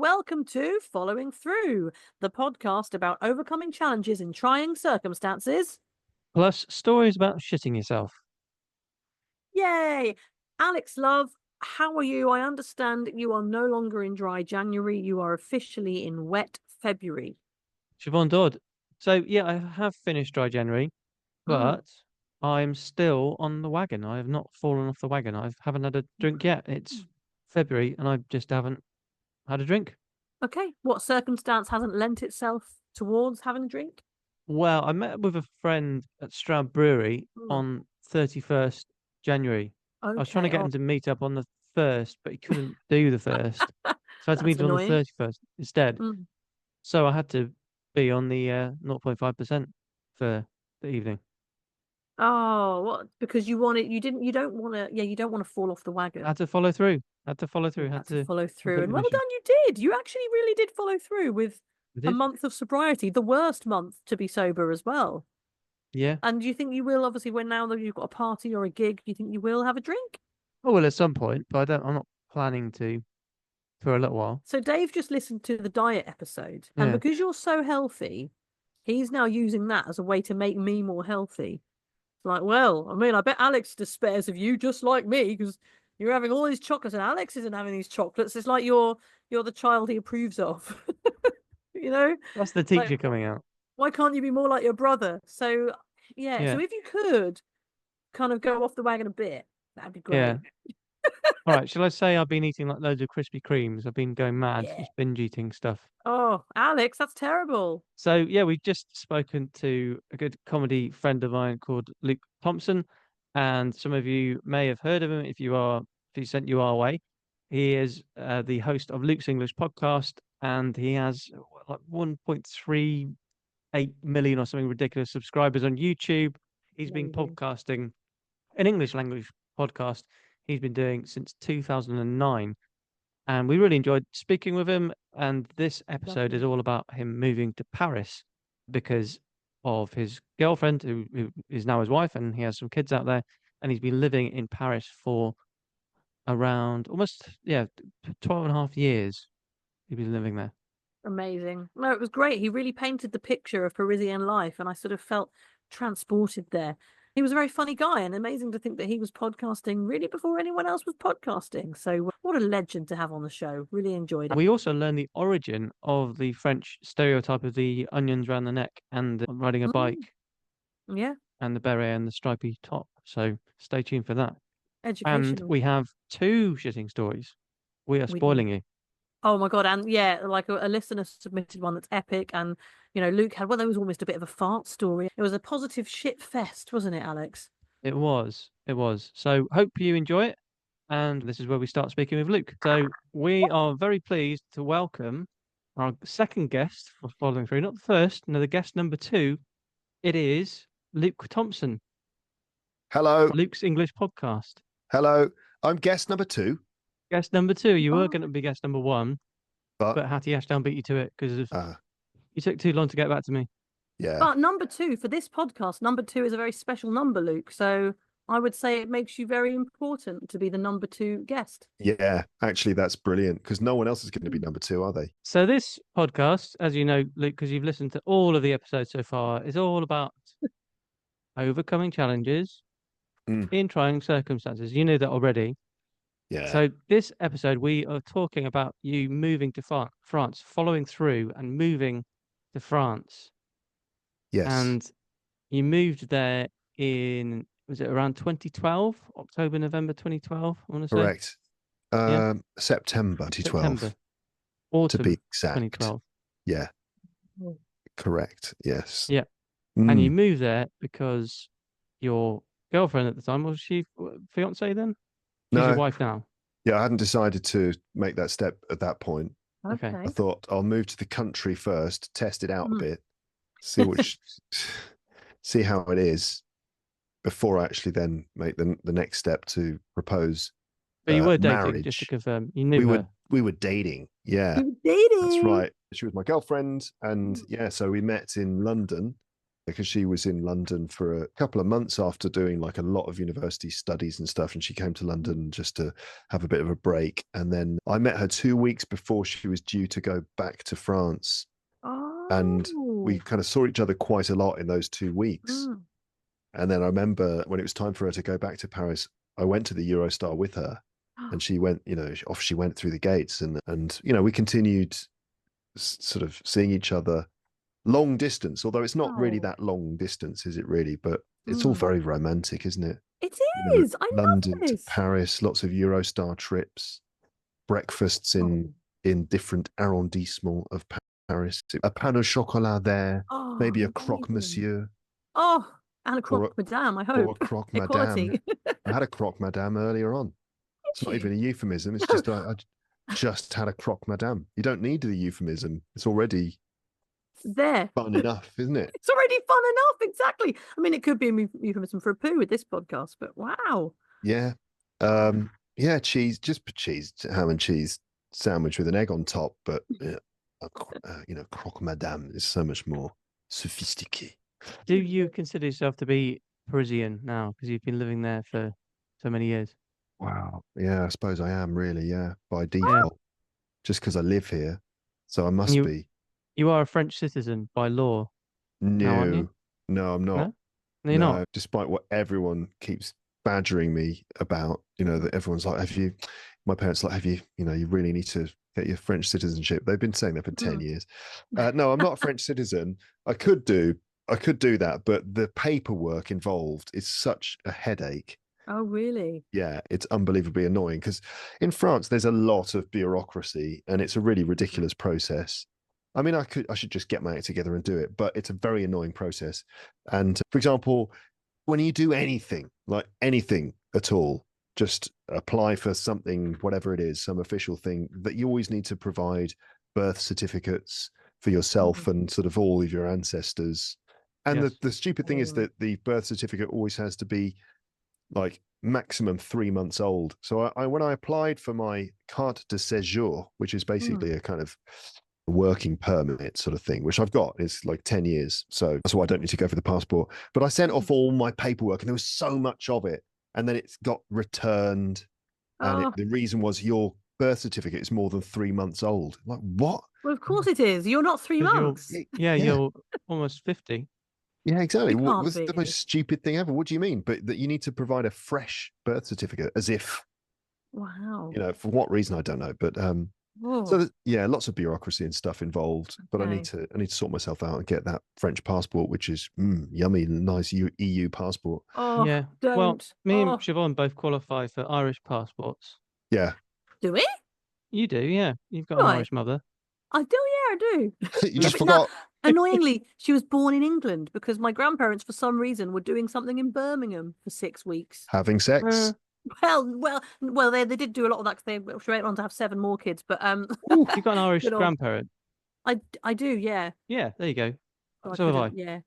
Welcome to Following Through, the podcast about overcoming challenges in trying circumstances. Plus stories about shitting yourself. Yay! Alex, love, how are you? I understand you are no longer in dry January. You are officially in wet February. Siobhan Dodd. So yeah, I have finished dry January, Mm. but I'm still on the wagon. I have not fallen off the wagon. I haven't had a drink yet. It's February and I just haven't had a drink. Okay, what circumstance hasn't lent itself towards having a drink? Well, I met with a friend at Stroud Brewery Mm. on 31st January. I was trying to Okay, get oh, him to meet up on the 1st, but he couldn't do the 1st. So I had to that's meet him on the annoying. 31st instead. Mm. So I had to be on the 0.5% for the evening. Oh, what? Because you want it, you don't want to, you don't want to fall off the I wagon. had to follow through. Had to follow You through. Had had to to follow through, complete and the well mission. done, you did. You actually really did follow through with I a did. month of sobriety, the worst month to be sober as well. Yeah. And do you think you will, obviously, when now that you've got a party or a gig, do you think you will have a drink? Oh well, at some point, but I don't. I'm not planning to for a little while. So Dave just listened to the diet episode, and Yeah. because you're so healthy, he's now using that as a way to make me more healthy. Like, well, I mean, I bet Alex despairs of you just like me because you're having all these chocolates and Alex isn't having these chocolates. It's like you're the child he approves of. You know? That's the Like, teacher coming out. why can't you be more like your brother? So yeah, Yeah. so if you could kind of go off the wagon a bit, that'd be Yeah. great. All right. Shall I say I've been eating like loads of Krispy Kremes? I've been going mad, Yeah. just binge eating stuff. Oh, Alex, that's terrible. So yeah, we've just spoken to a good comedy friend of mine called Luke Thompson, and some of you may have heard of him if he sent you our way. He is the host of Luke's English podcast, and he has like 1.38 million or something ridiculous subscribers on YouTube. He's been Amazing. podcasting an English language podcast he's been doing since 2009, and we really enjoyed speaking with him. And this episode is Lovely. all about him moving to Paris because of his girlfriend, who is now his wife, and he has some kids out there. And he's been living in Paris for around almost, yeah, 12 and a half years. He's been living there. Amazing. No, it was great. He really painted the picture of Parisian life, and I sort of felt transported there. He was a very funny guy, and amazing to think that he was podcasting really before anyone else was podcasting. So, what a legend to have on the show. Really enjoyed it. We also learn the origin of the French stereotype of the onions around the neck and riding a Mm, bike yeah, and the beret and the stripy top. So stay tuned for that. And educational. we have two shitting stories. We are We do. spoiling you. Oh my God. And yeah, like a listener submitted one that's epic. And, Luke had, well, there was almost a bit of a fart story. It was a positive shit fest, wasn't it, Alex? It was. It was. So hope you enjoy it. And this is where we start speaking with Luke. So we are very pleased to welcome our second guest for following through, not the first, no, the guest number two. It is Luke Thompson, Hello, Luke's English podcast. hello. I'm guest number two, Guest number two. You were Oh. going to be guest number one, but but Hattie Ashdown beat you to it because uh, you took too long to get back to me. yeah, But number two for this podcast, number two is a very special number, Luke. So I would say it makes you very important to be the number two guest. yeah. Actually, that's brilliant because no one else is going to be Mm. number two, are they? So this podcast, as you know, Luke, because you've listened to all of the episodes so far, is all about overcoming challenges Mm, in trying circumstances. You know that already. yeah. So this episode, we are talking about you moving to France, following through and moving to France. Yes. And you moved there in, was it around 2012, October, November 2012, I want to say? Correct. Yeah, September September, 2012 to be autumn exact. 2012. Yeah. Mm. Correct. Yes. Yeah. And you Mm, moved there because your girlfriend at the time, was she fiance then? She's your no. wife now. Yeah, I hadn't decided to make that step at that point. Okay. Okay. I thought I'll move to the country first, test it out a Mm. bit, see see how it is before I actually then make the next step to propose But you were dating, just to marriage. confirm. You knew her. We were dating. Yeah, You were dating. that's right. She was my girlfriend, and Mm. yeah, so we met in London, because she was in London for a couple of months after doing like a lot of university studies and stuff. And she came to London just to have a bit of a break. And then I met her 2 weeks before she was due to go back to France. And we Oh. kind of saw each other quite a lot in those 2 weeks. Mm. And then I remember when it was time for her to go back to Paris, I went to the Eurostar with her, and she went, off she went through the gates, and we continued sort of seeing each other long distance, although it's not really Oh. that long distance, is it really? But it's all Mm. very romantic, isn't it? It You know, is. I love London to this. Paris, lots of Eurostar trips, breakfasts in different arrondissements of Paris, a pain au chocolat there, Oh, maybe a amazing. croque monsieur Oh, and a or a, croque madame, I or hope. a croque madame. Equality. I had a croque madame earlier on. It's not you? even a euphemism. It's No. just I just had a croque madame. You don't need the euphemism. It's already There. fun enough, isn't it? It's already fun enough. Exactly. I mean, it could be a euphemism for a poo with this podcast, but wow. Yeah. Yeah, cheese, just cheese, ham and cheese sandwich with an egg on top, but croque madame is so much more sophistiqué. Do you consider yourself to be Parisian now because you've been living there for so many years? Wow. Yeah, I suppose I am really, yeah, by default, just because I live here. So I must be. You are a French citizen by law now, aren't you? No, I'm not. No, you're not. Despite what everyone keeps badgering me about, that everyone's like, my parents like, you really need to get your French citizenship. They've been saying that for 10 years. No, I'm not a French citizen. I could do that, but the paperwork involved is such a headache. Oh, really? Yeah, it's unbelievably annoying because in France, there's a lot of bureaucracy and it's a really ridiculous process. I mean, I should just get my act together and do it, but it's a very annoying process. And for example, when you do anything, like anything at all, just apply for something, whatever it is, some official thing, that you always need to provide birth certificates for yourself and sort of all of your ancestors. And Yes. the stupid thing is that the birth certificate always has to be like maximum 3 months old. So when I applied for my carte de séjour, which is basically a kind of working permit sort of thing, which I've got, it's like 10 years. So that's why I don't need to go for the passport. But I sent off all my paperwork and there was so much of it. And then it's got returned. And the reason was your birth certificate is more than 3 months old. Like, what? Well, of course it is. You're not 3 months. You're almost 50. Yeah, exactly. You What can't was the be. most stupid thing ever? What do you mean? But that you need to provide a fresh birth certificate as if, Wow. for what reason, I don't know. But so lots of bureaucracy and stuff involved. But I need to sort myself out and get that French passport, which is yummy, nice EU passport. Oh, yeah. don't. Well, me and Siobhan both qualify for Irish passports. Yeah. Do we? You do, yeah. You've got an Irish mother. I do, yeah, I do. You just forgot. Annoyingly, she was born in England because my grandparents, for some reason, were doing something in Birmingham for 6 weeks. Having sex. Well, they did do a lot of that because they went on to have 7 more kids. But you've got an Irish grandparent. I do, yeah. Yeah, there you go. Oh, so have I. Yeah.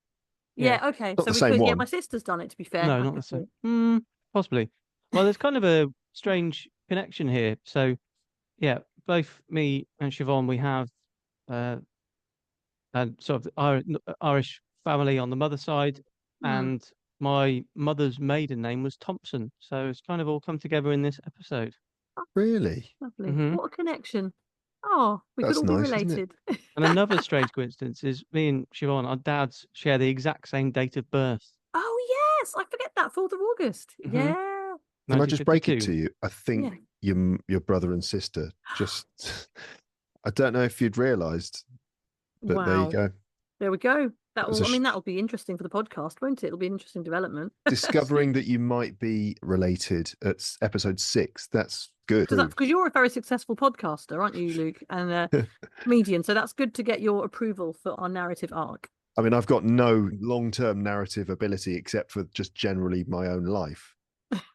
Yeah. Okay. Not so the same one. Yeah, my sister's done it. To be fair. No, not the same. Possibly. Well, there's kind of a strange connection here. So, yeah, both me and Siobhan, we have sort of Irish family on the mother's side, and my mother's maiden name was Thompson. So it's kind of all come together in this episode. Really? Lovely. What a connection. Oh, we could all be related. And another strange coincidence is me and Siobhan, our dads share the exact same date of birth. Oh, yes. I forget that. 4th of August. Yeah. Can I just break it 1952. to you? I think your brother and sister just, I don't know if you'd realised, but there you go. There we go. That'll be interesting for the podcast, won't it? It'll be an interesting development. Discovering that you might be related at episode 6. That's good. Because you're a very successful podcaster, aren't you, Luke? And comedian. So that's good to get your approval for our narrative arc. I mean, I've got no long-term narrative ability except for just generally my own life.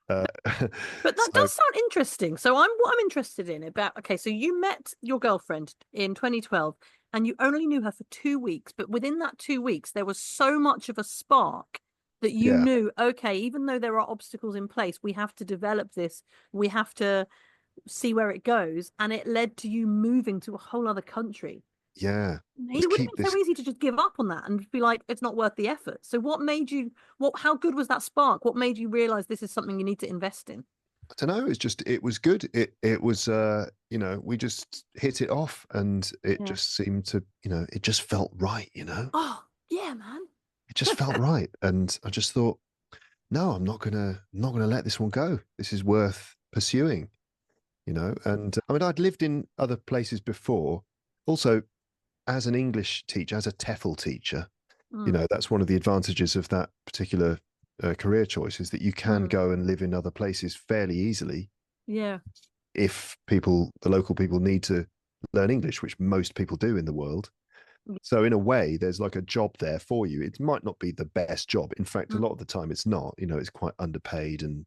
But that does sound interesting. So what I'm interested in so you met your girlfriend in 2012 and you only knew her for 2 weeks, but within that 2 weeks there was so much of a spark that you knew, okay, even though there are obstacles in place, we have to develop this, we have to see where it goes, and it led to you moving to a whole other country. Yeah. It would have been so easy to just give up on that and be like, it's not worth the effort. So what made you, how good was that spark? What made you realize this is something you need to invest in? I don't know. It was good. It was, we just hit it off, and it Yeah. just seemed to, it just felt right. Oh, yeah, man. It just felt right. And I just thought, no, I'm not gonna let this one go. This is worth pursuing, And I mean, I'd lived in other places before. Also, as an English teacher, as a TEFL teacher, that's one of the advantages of that particular career choice, is that you can go and live in other places fairly easily. Yeah. If the local people need to learn English, which most people do in the world. So in a way, there's like a job there for you. It might not be the best job. In fact, a lot of the time it's not, it's quite underpaid, and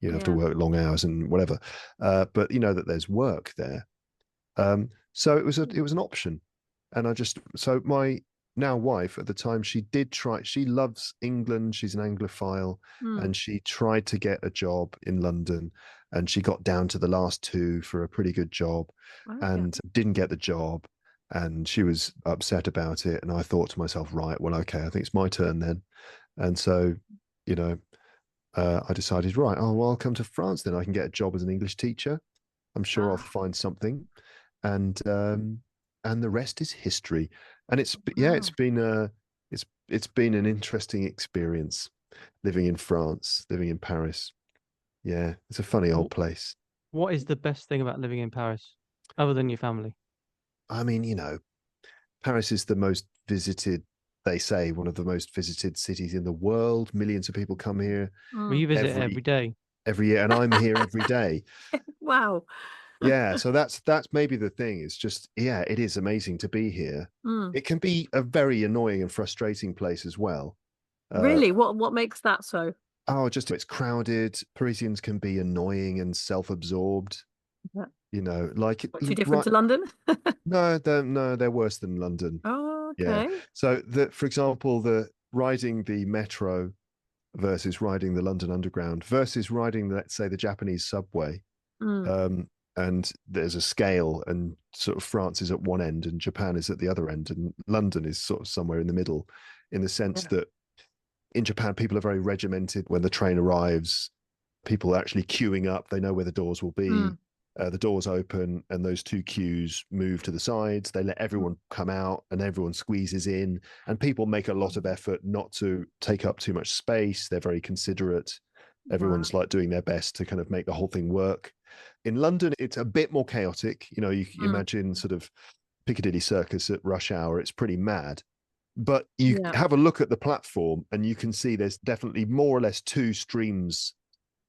you have to work long hours and whatever. But you know that there's work there. So it was an option. And so my now wife at the time, she loves England. She's an Anglophile, and she tried to get a job in London, and she got down to the last two for a pretty good job, and didn't get the job. And she was upset about it. And I thought to myself, right, well, okay, I think it's my turn then. And so, I decided, right, oh, well, I'll come to France then. I can get a job as an English teacher. I'm sure I'll find something. And the rest is history. And it's been an interesting experience living in France, living in Paris. Yeah, it's a funny old place. What is the best thing about living in Paris, other than your family? I mean, Paris is the most visited, they say, one of the most visited cities in the world. Millions of people come here. Well, you visit every day. Every year, and I'm here every day. Wow. Yeah, so that's maybe the thing. It's just, it is amazing to be here. It can be a very annoying and frustrating place as well. Really? What makes that so? Oh, just it's crowded. Parisians can be annoying and self-absorbed. Like too different to London? No, they're worse than London. Oh, okay. Yeah. So for example, riding the metro versus riding the London Underground versus riding, let's say, the Japanese subway. And there's a scale, and sort of France is at one end and Japan is at the other end, and London is sort of somewhere in the middle, in the sense that in Japan, people are very regimented. When the train arrives, people are actually queuing up. They know where the doors will be. The doors open and those two queues move to the sides. They let everyone come out and everyone squeezes in, and people make a lot of effort not to take up too much space. They're very considerate. Everyone's like doing their best to kind of make the whole thing work. In London, it's a bit more chaotic. You imagine sort of Piccadilly Circus at rush hour. It's pretty mad. But you have a look at the platform and you can see there's definitely more or less two streams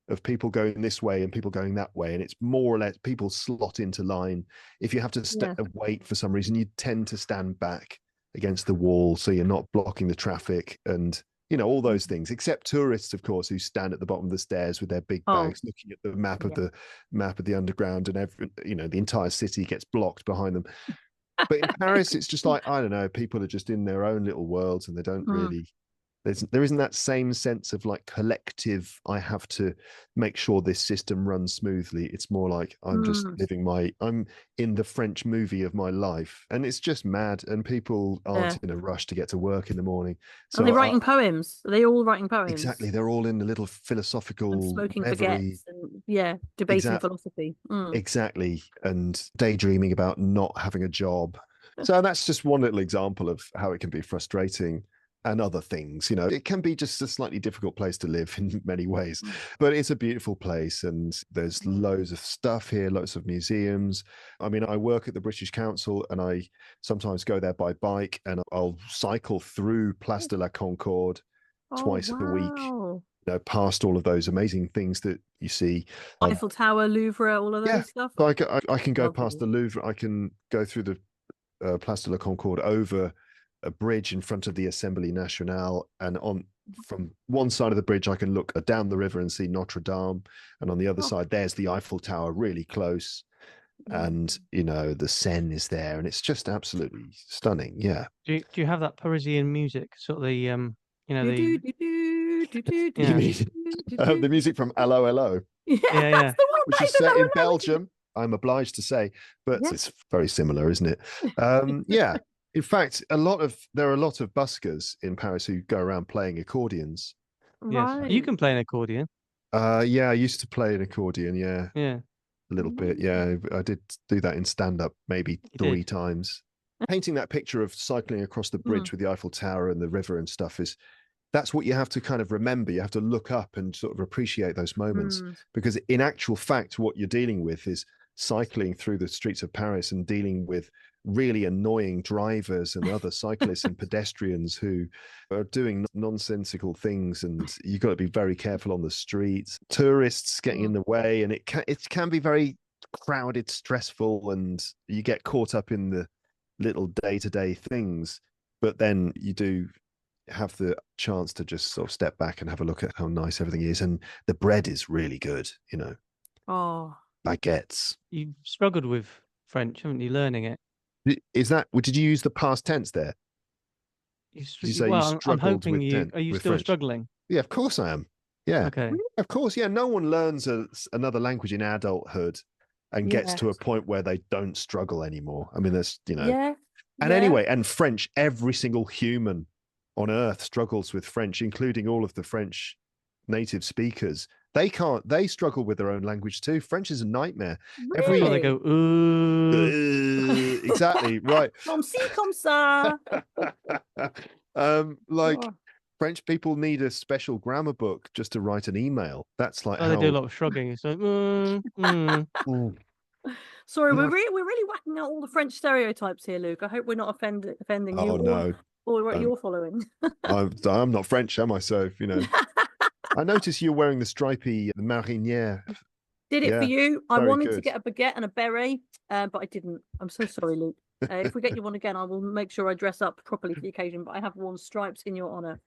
of people going this way and people going that way. And it's more or less people slot into line. If you have to wait for some reason, you tend to stand back against the wall so you're not blocking the traffic, and all those things, except tourists, of course, who stand at the bottom of the stairs with their big bags looking at the map of the underground, and the entire city gets blocked behind them. But in Paris, it's just like, I don't know, people are just in their own little worlds, and they don't really, there isn't that same sense of like collective, I have to make sure this system runs smoothly. It's more like I'm just I'm in the French movie of my life, and it's just mad, and people aren't in a rush to get to work in the morning. So are they writing poems? Are they all writing poems? Exactly. They're all in a little philosophical and smoking reverie. baguettes and debating philosophy. Exactly. And daydreaming about not having a job. So that's just one little example of how it can be frustrating, and other things. It can be just a slightly difficult place to live in many ways, but it's a beautiful place, and there's loads of stuff here, lots of museums. I mean, I work at the British Council, and I sometimes go there by bike, and I'll cycle through Place de la Concorde twice a week, past all of those amazing things that you see. Eiffel Tower, Louvre, all of those stuff. So I can go past the Louvre. I can go through the Place de la Concorde, over a bridge in front of the Assemblée Nationale, and from one side of the bridge I can look down the river and see Notre Dame, and on the other side there's the Eiffel Tower really close, and the Seine is there, and it's just absolutely stunning. Do you have that Parisian music, sort of the the music from Hello Hello, which is set in Belgium? I'm obliged to say, but Yeah. it's very similar, isn't it? Yeah. In fact, there are a lot of buskers in Paris who go around playing accordions. Yes, Right. you can play an accordion. Yeah, I used to play an accordion. Yeah, Yeah, a little bit. Amazing. Yeah, I did do that in stand up maybe you 3 did. times. Painting that picture of cycling across the bridge with the Eiffel Tower and the river and stuff that's what you have to kind of remember. You have to look up and sort of appreciate those moments, because in actual fact, what you're dealing with is cycling through the streets of Paris and dealing with really annoying drivers and other cyclists and pedestrians who are doing nonsensical things, and you've got to be very careful on the streets. Tourists getting in the way, and it can be very crowded, stressful, and you get caught up in the little day-to-day things. But then you do have the chance to just sort of step back and have a look at how nice everything is, and the bread is really good, Oh, baguettes. You've struggled with French, haven't you, learning it? Did you use the past tense there? Did you say you Well, I'm struggled hoping with are you with still French? struggling? Yeah, of course I am. Yeah, Okay. of course. Yeah, no one learns another language in adulthood and gets to a point where they don't struggle anymore. I mean, there's yeah. And anyway, and French, every single human on earth struggles with French, including all of the French native speakers. They struggle with their own language too. French is a nightmare. Really? Oh, they go, ooh. Exactly, right. Comme ci, comme ça. Like Oh. French people need a special grammar book just to write an email. That's like Oh, how they do a lot of shrugging. It's like, Sorry, No. we're really whacking out all the French stereotypes here, Luke. I hope we're not offending you Oh no, or what you're following. I'm not French, am I? So I noticed you're wearing the stripy marinière. Did it for you. I very wanted to good. get a baguette and a beret, but I didn't. I'm so sorry, Luke. If we get you one again, I will make sure I dress up properly for the occasion. But I have worn stripes in your honor.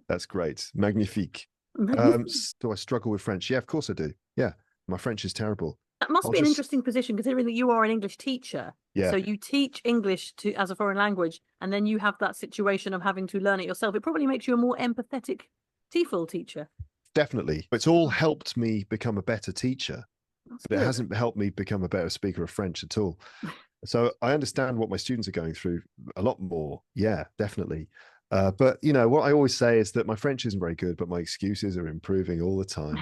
That's great, magnifique. Do I struggle with French? Yeah, of course I do. Yeah, my French is terrible. That must be an interesting position, considering that you are an English teacher. Yeah. So you teach English as a foreign language, and then you have that situation of having to learn it yourself. It probably makes you a more empathetic TEFL teacher. Definitely. It's all helped me become a better teacher, That's but it good. hasn't helped me become a better speaker of French at all. So I understand what my students are going through a lot more. Yeah, definitely. But what I always say is that my French isn't very good, but my excuses are improving all the time.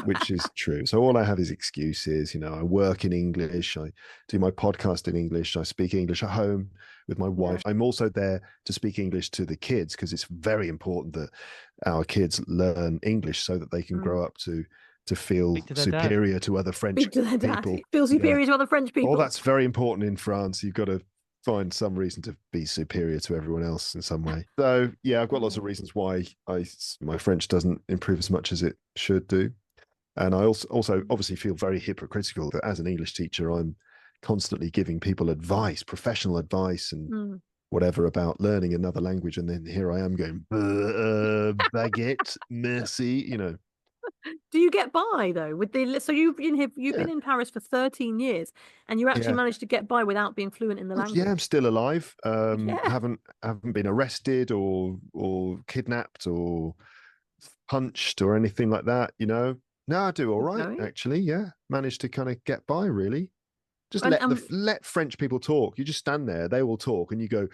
Which is true. So all I have is excuses. I work in English. I do my podcast in English. I speak English at home with my wife. I'm also there to speak English to the kids, because it's very important that our kids learn English so that they can grow up to feel superior to other French people. Feel superior to other French people. Oh, that's very important in France. You've got to find some reason to be superior to everyone else in some way. So yeah, I've got lots of reasons why my French doesn't improve as much as it should do. And I also obviously feel very hypocritical that as an English teacher, I'm constantly giving people advice, professional advice and whatever about learning another language. And then here I am going, baguette, merci, Do you get by though with so you've been in Paris for 13 years and you actually managed to get by without being fluent in the language? Yeah, I'm still alive. Haven't been arrested or kidnapped or punched or anything like that, No, I do all right, actually. Yeah, managed to kind of get by, really. Just let French people talk. You just stand there, they will talk, and you go,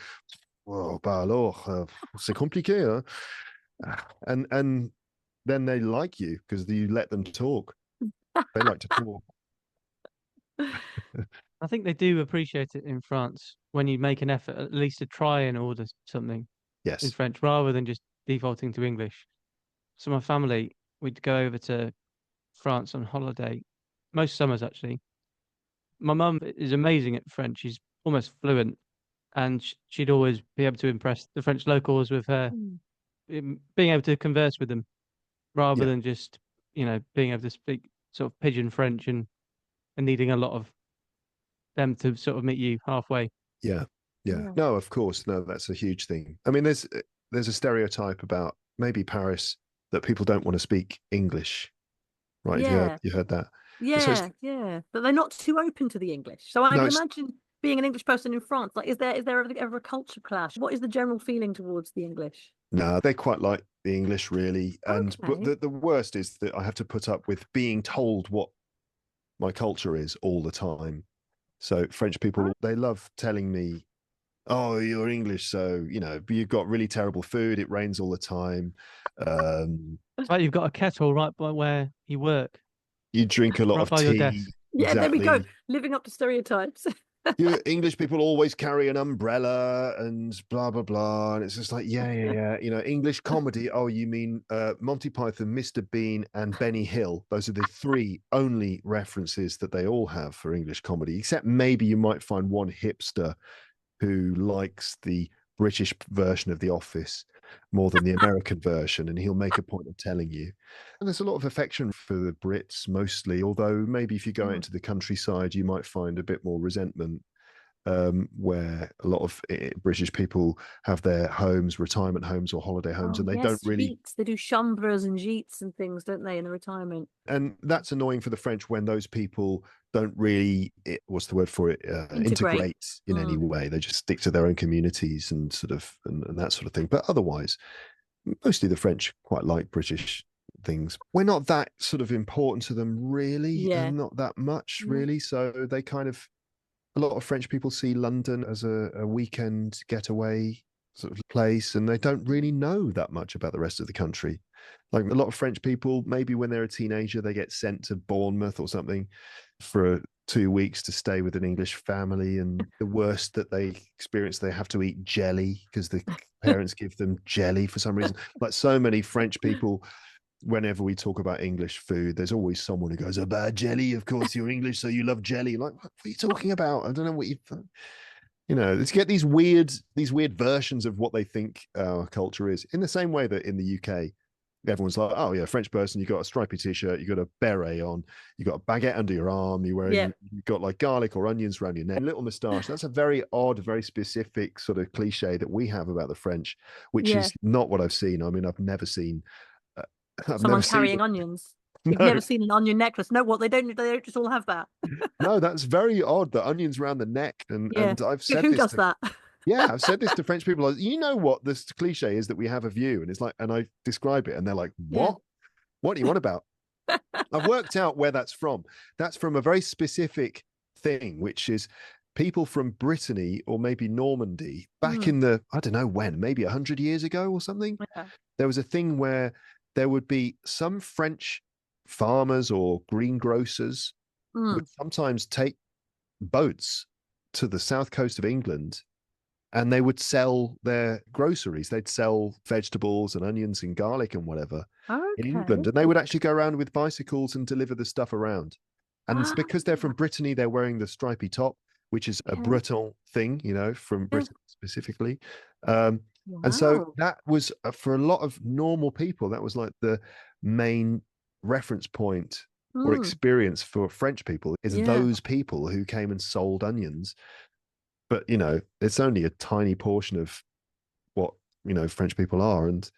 "Oh, bah alors, c'est compliqué, hein?" And then they like you because you let them talk. They like to talk. I think they do appreciate it in France when you make an effort, at least to try and order something in French rather than just defaulting to English. So my family, we'd go over to France on holiday, most summers actually. My mum is amazing at French. She's almost fluent, and she'd always be able to impress the French locals with her being able to converse with them rather than just being able to speak sort of pidgin French and needing a lot of them to sort of meet you halfway. Yeah. No, of course, no, that's a huge thing. I mean, there's a stereotype about maybe Paris that people don't want to speak English. Right, you heard that. Yeah. But they're not too open to the English. So I can imagine being an English person in France. Like, is there ever a culture clash? What is the general feeling towards the English? No, they quite like the English, really. But the worst is that I have to put up with being told what my culture is all the time. So French people, they love telling me, oh, you're English, so you've got really terrible food, it rains all the time, Right, you've got a kettle right by where you work, you drink a lot right of by your tea. desk. Yeah, there we go. Exactly. Living up to stereotypes. English people always carry an umbrella and blah blah blah, and it's just like yeah. English comedy, oh, you mean Monty Python, Mr. Bean, and Benny Hill. Those are the three only references that they all have for English comedy, except maybe you might find one hipster who likes the British version of The Office more than the American version, and he'll make a point of telling you. And there's a lot of affection for the Brits mostly, although maybe if you go out into the countryside, you might find a bit more resentment, where a lot of British people have their homes, retirement homes or holiday homes, and they don't really. Gîtes. They do chambres and gîtes and things, don't they, in the retirement? And that's annoying for the French when those people don't really, what's the word for it, integrate in any way. They just stick to their own communities and sort of and that sort of thing. But otherwise, mostly the French quite like British things. We're not that sort of important to them really, and not that much really. So they kind of, a lot of French people see London as a weekend getaway sort of place, and they don't really know that much about the rest of the country. Like a lot of French people, maybe when they're a teenager, they get sent to Bournemouth or something for 2 weeks to stay with an English family. And the worst that they experience, they have to eat jelly because the parents give them jelly for some reason. Like so many French people, whenever we talk about English food, there's always someone who goes, "A bad jelly, of course you're English, so you love jelly." Like, what are you talking about? I don't know what let's get these weird versions of what they think our culture is. In the same way that in the UK, everyone's like, "Oh yeah, French person, you got a stripy t-shirt, you got a beret on, you got a baguette under your arm, you've got like garlic or onions around your neck, a little moustache." That's a very odd, very specific sort of cliche that we have about the French, which is not what I've seen. I mean, I've never seen someone carrying onions. You've never seen an onion necklace. No, what they don't just all have that. No, that's very odd. The onions around the neck, and I've said who does that? I've said this to French people. You know what this cliche is that we have of you, and it's like, and I describe it, and they're like, "What? What do you want about?" I've worked out where that's from. That's from a very specific thing, which is people from Brittany or maybe Normandy back in the, I don't know when, maybe 100 years ago or something. There was a thing where there would be some French farmers or greengrocers would sometimes take boats to the south coast of England, and they would sell their groceries. They'd sell vegetables and onions and garlic and whatever in England. And they would actually go around with bicycles and deliver the stuff around. And it's because they're from Brittany, they're wearing the stripy top, which is a Breton thing, from Britain specifically. And so that was, for a lot of normal people, that was like the main reference point or experience for French people, is those people who came and sold onions. But, it's only a tiny portion of what, French people are. And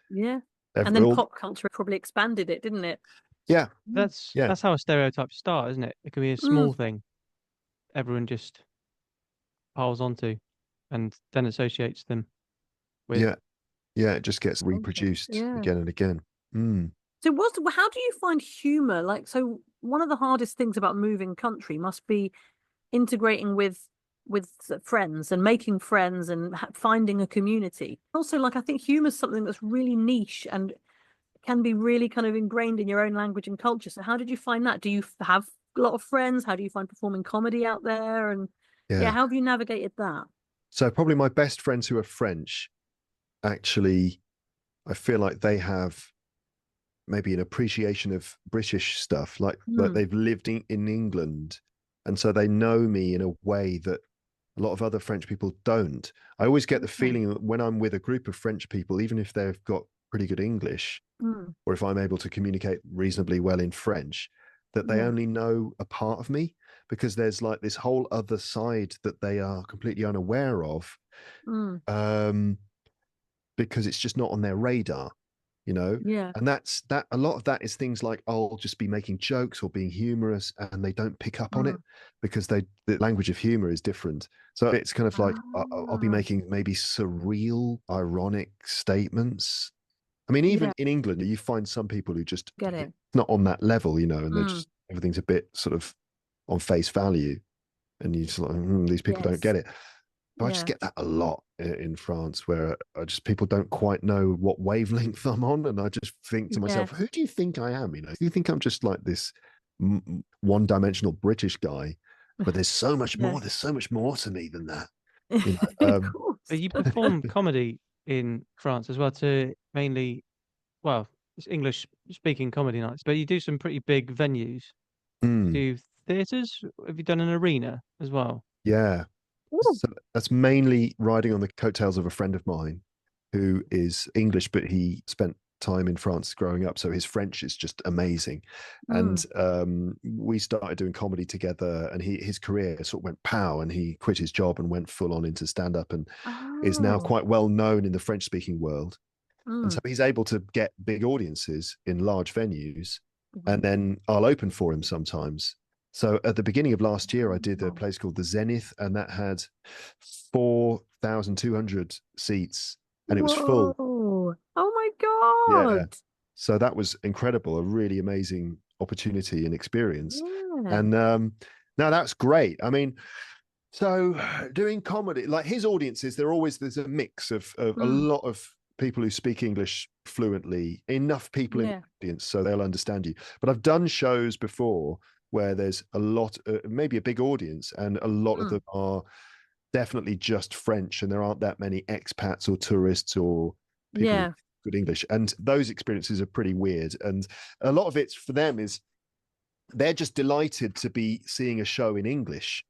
and then pop culture probably expanded it, didn't it? Yeah. That's how a stereotype start, isn't it? It can be a small thing everyone just piles onto and then associates them with. Yeah, it just gets reproduced again and again. So how do you find humor? Like, so one of the hardest things about moving country must be integrating with friends and making friends and finding a community. Also, like, I think humor is something that's really niche and can be really kind of ingrained in your own language and culture. So how did you find that? Do you have a lot of friends? How do you find performing comedy out there? And how have you navigated that? So probably my best friends who are French, actually, I feel like they have maybe an appreciation of British stuff, like they've lived in England, and so they know me in a way that a lot of other French people don't. I always get the feeling that when I'm with a group of French people, even if they've got pretty good English, or if I'm able to communicate reasonably well in French, that they only know a part of me, because there's like this whole other side that they are completely unaware of, because it's just not on their radar. And that's a lot of that is things like, I'll just be making jokes or being humorous, and they don't pick up on it because the language of humor is different. So it's kind of like I'll be making maybe surreal, ironic statements. I mean, even in England, you find some people who just get it, not on that level, and they're just, everything's a bit sort of on face value, and you just like, these people don't get it. But I just get that a lot in France, where people don't quite know what wavelength I'm on, and I just think to myself, who do you think I am? You know, do you think I'm just like this one-dimensional British guy? But there's so much more. There's so much more to me than that. You know, Of course. But you perform comedy in France as well, to mainly, well, it's English speaking comedy nights, but you do some pretty big venues. Do theatres? Have you done an arena as well? Yeah. So that's mainly riding on the coattails of a friend of mine who is English, but he spent time in France growing up, so his French is just amazing. And we started doing comedy together, and his career sort of went pow, and he quit his job and went full on into stand-up, and is now quite well known in the French speaking world. And so he's able to get big audiences in large venues, and then I'll open for him sometimes. So at the beginning of last year, I did a place called the Zenith, and that had 4,200 seats, and it was full. Oh my God. Yeah. So that was incredible, a really amazing opportunity and experience. And now that's great. I mean, so doing comedy, like his audiences, there's a mix of a lot of people who speak English fluently, enough people in the audience so they'll understand you. But I've done shows before where there's a lot, maybe a big audience, and a lot of them are definitely just French, and there aren't that many expats or tourists or people who speak good English. And those experiences are pretty weird. And a lot of it for them is they're just delighted to be seeing a show in English.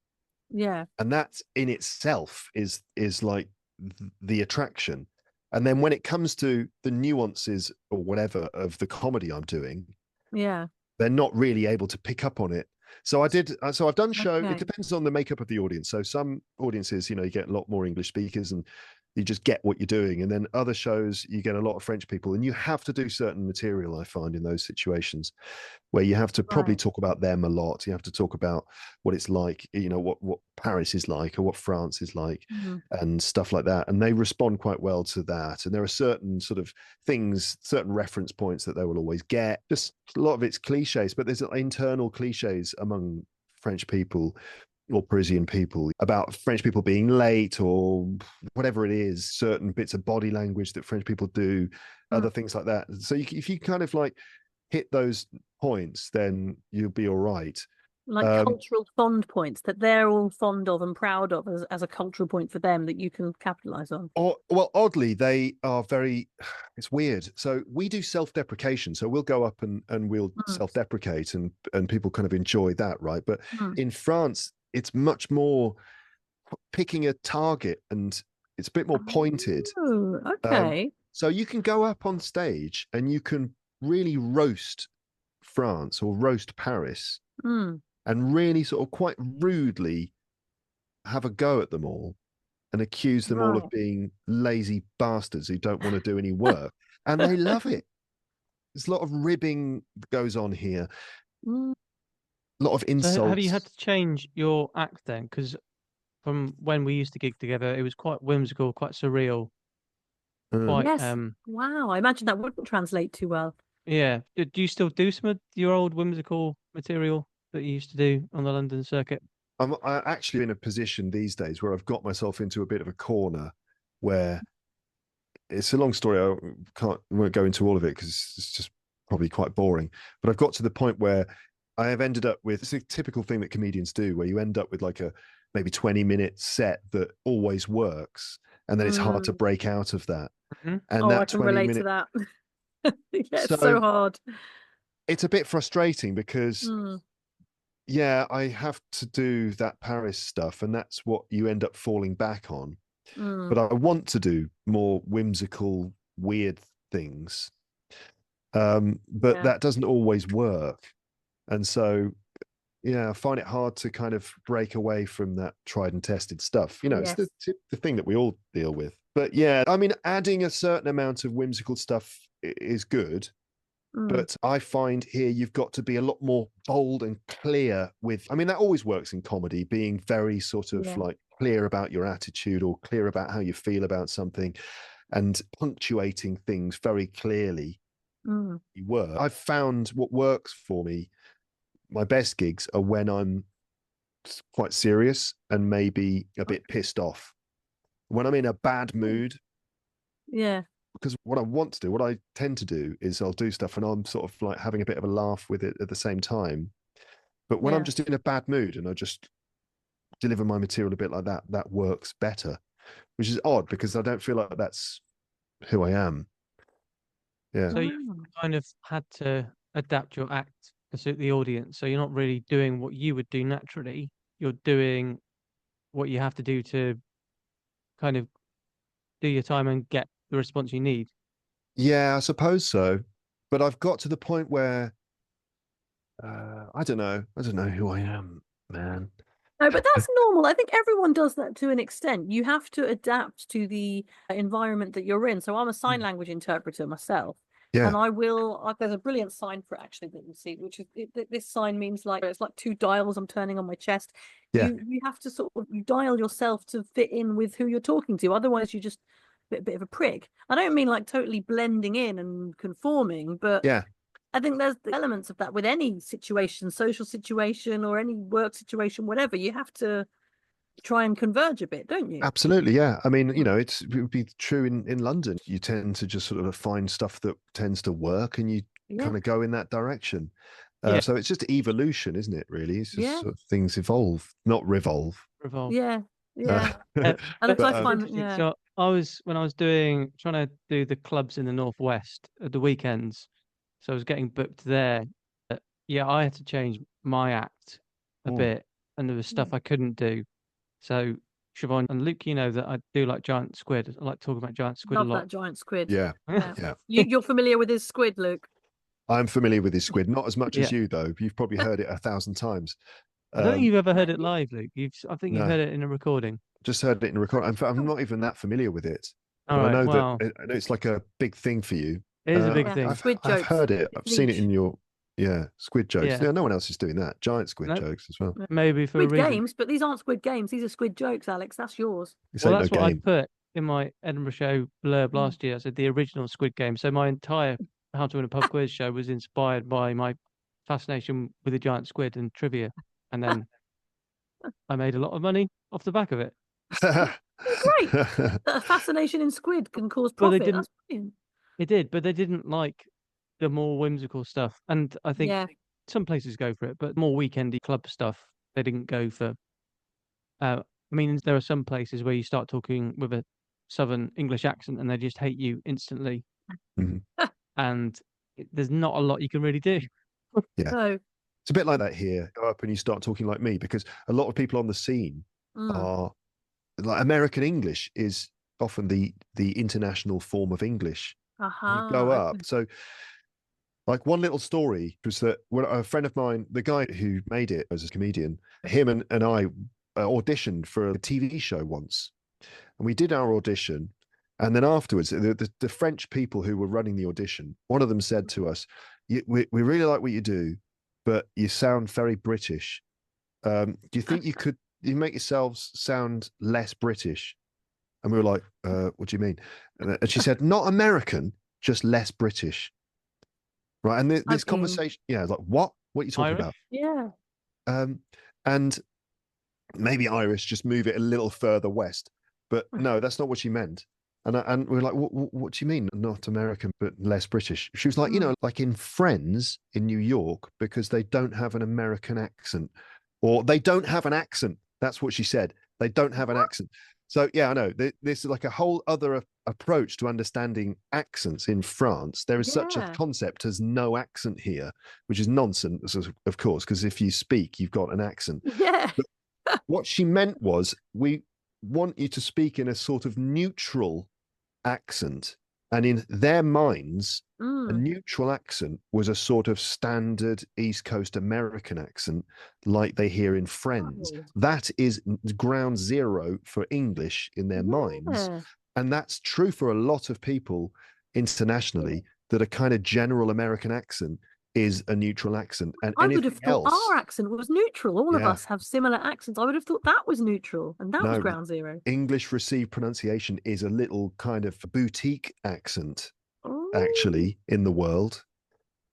Yeah. And that in itself is like the attraction. And then when it comes to the nuances or whatever of the comedy I'm doing, they're not really able to pick up on it. So I've done show. It depends on the makeup of the audience. So some audiences, you know, you get a lot more English speakers and you just get what you're doing. And then other shows, you get a lot of French people, and you have to do certain material, I find, in those situations where you have to probably talk about them a lot. You have to talk about what it's like, you know, what Paris is like or what France is like and stuff like that. And they respond quite well to that. And there are certain sort of things, certain reference points that they will always get. Just a lot of it's cliches, but there's internal cliches among French people or Parisian people about French people being late or whatever it is, certain bits of body language that French people do, other things like that. So if you kind of like hit those points, then you'll be all right. Like cultural fond points that they're all fond of and proud of as a cultural point for them that you can capitalize on. Or, well, oddly, they are very, it's weird. So we do self-deprecation. So we'll go up and we'll self-deprecate and people kind of enjoy that, right? But in France, it's much more picking a target, and it's a bit more pointed. Oh, okay. So you can go up on stage and you can really roast France or roast Paris and really sort of quite rudely have a go at them all and accuse them all of being lazy bastards who don't want to do any work. And they love it. There's a lot of ribbing that goes on here. A lot of insults. So have you had to change your act then? Because from when we used to gig together, it was quite whimsical, quite surreal. Quite, wow, I imagine that wouldn't translate too well. Yeah. Do you still do some of your old whimsical material that you used to do on the London circuit? I'm actually in a position these days where I've got myself into a bit of a corner where it's a long story. I won't go into all of it because it's just probably quite boring. But I've got to the point where I have ended up with, it's a typical thing that comedians do, where you end up with like a maybe 20-minute set that always works. And then it's hard to break out of that. And that I can relate to that. It's so hard. It's a bit frustrating because, I have to do that Paris stuff, and that's what you end up falling back on. But I want to do more whimsical, weird things. But that doesn't always work. And so, I find it hard to kind of break away from that tried and tested stuff. You know, it's the thing that we all deal with. But I mean, adding a certain amount of whimsical stuff is good. But I find here you've got to be a lot more bold and clear with, I mean, that always works in comedy, being very sort of like clear about your attitude or clear about how you feel about something and punctuating things very clearly. I've found what works for me, my best gigs are when I'm quite serious and maybe a bit pissed off. When I'm in a bad mood, Yeah. because what I want to do, what I tend to do is I'll do stuff and I'm sort of like having a bit of a laugh with it at the same time. But when I'm Yeah. just in a bad mood and I just deliver my material a bit like that, that works better, which is odd because I don't feel like that's who I am. Yeah. So you Oh. kind of had to adapt your act to suit the audience. So you're not really doing what you would do naturally. You're doing what you have to do to kind of do your time and get the response you need. Yeah, I suppose so. But I've got to the point where I don't know. I don't know who I am, man. No, but that's normal. I think everyone does that to an extent. You have to adapt to the environment that you're in. So I'm a sign language interpreter myself. Yeah. And I will, there's a brilliant sign for it actually that you see, which is this sign means like it's like two dials I'm turning on my chest. Yeah. You have to sort of you dial yourself to fit in with who you're talking to. Otherwise, you're just a bit of a prick. I don't mean like totally blending in and conforming, but Yeah. I think there's the elements of that with any situation, social situation or any work situation, whatever. You have to try and converge a bit, don't you? Absolutely, yeah. I mean, you know, it would be true in London. You tend to just sort of find stuff that tends to work, and you Yeah. kind of go in that direction. Yeah. So it's just evolution, isn't it? Really, it's just Yeah. sort of things evolve, not revolve. Revolve. Yeah. Yeah. Uh, And but I it's find, interesting. yeah. So when I was trying to do the clubs in the Northwest at the weekends, so I was getting booked there. Yeah, I had to change my act a Mm. bit, and there was stuff I couldn't do. So Siobhan and Luke, you know that I do like giant squid. I like talking about giant squid Love a lot. that giant squid. Yeah, Yeah. yeah. You're familiar with his squid, Luke? I'm familiar with this squid, not as much as Yeah. you though. You've probably heard it 1,000 times. I don't think you've ever heard Right, it yeah. live, Luke. I think you've No. heard it in a recording. Just heard it in a record. In fact, I'm not even that familiar with it, All but I right, know well, that it's like a big thing for you. it is a big Yeah. thing. Squid I've jokes. heard it. It's I've seen it niche. in your squid jokes. Yeah. Yeah, no one else is doing that. Giant squid No. jokes as well. Maybe for a Squid reason. games, but these aren't squid games. These are squid jokes, Alex. That's yours. This Well, ain't no that's what I game. put in my Edinburgh show blurb last year. I said the original Squid Game. So my entire How to Win a Pub quiz show was inspired by my fascination with the giant squid and trivia, and then I made a lot of money off the back of it. Great. That a fascination in squid can cause Well, they profit. didn't. That's brilliant. It did, but they didn't like the more whimsical stuff. And I think Yeah. some places go for it, but more weekendy club stuff, they didn't go for. I mean, there are some places where you start talking with a Southern English accent and they just hate you instantly. Mhm. And there's not a lot you can really do. Yeah. So, It's a bit like that here. Go up and you start talking like me because a lot of people on the scene are like American English is often the international form of English. You go up. So like one little story was that when a friend of mine, the guy who made it as a comedian, him and I auditioned for a TV show once. And we did our audition. And then afterwards, the French people who were running the audition, one of them said to us, we really like what you do, but you sound very British. Do you think you make yourselves sound less British? And we were like, what do you mean? And she said, not American, just less British. Right. And this conversation, yeah, like, what are you talking about? Yeah. And maybe Irish, just move it a little further west. But no, that's not what she meant. And we were like, what do you mean? Not American, but less British. She was like, you know, like in Friends in New York, because they don't have an American accent, or they don't have an accent. That's what she said. They don't have an accent. So yeah, I know. This is like a whole other approach to understanding accents in France. There is such a concept as no accent here, which is nonsense, of course, because if you speak, you've got an accent. Yeah. But what she meant was, we want you to speak in a sort of neutral accent. And in their minds, a neutral accent was a sort of standard East Coast American accent, like they hear in Friends. That is ground zero for English in their minds. And that's true for a lot of people internationally, that a kind of general American accent is a neutral accent. And I would have thought else, our accent was neutral. All of us have similar accents. I would have thought that was neutral, and that was ground zero. English received pronunciation is a little kind of boutique accent, actually, in the world.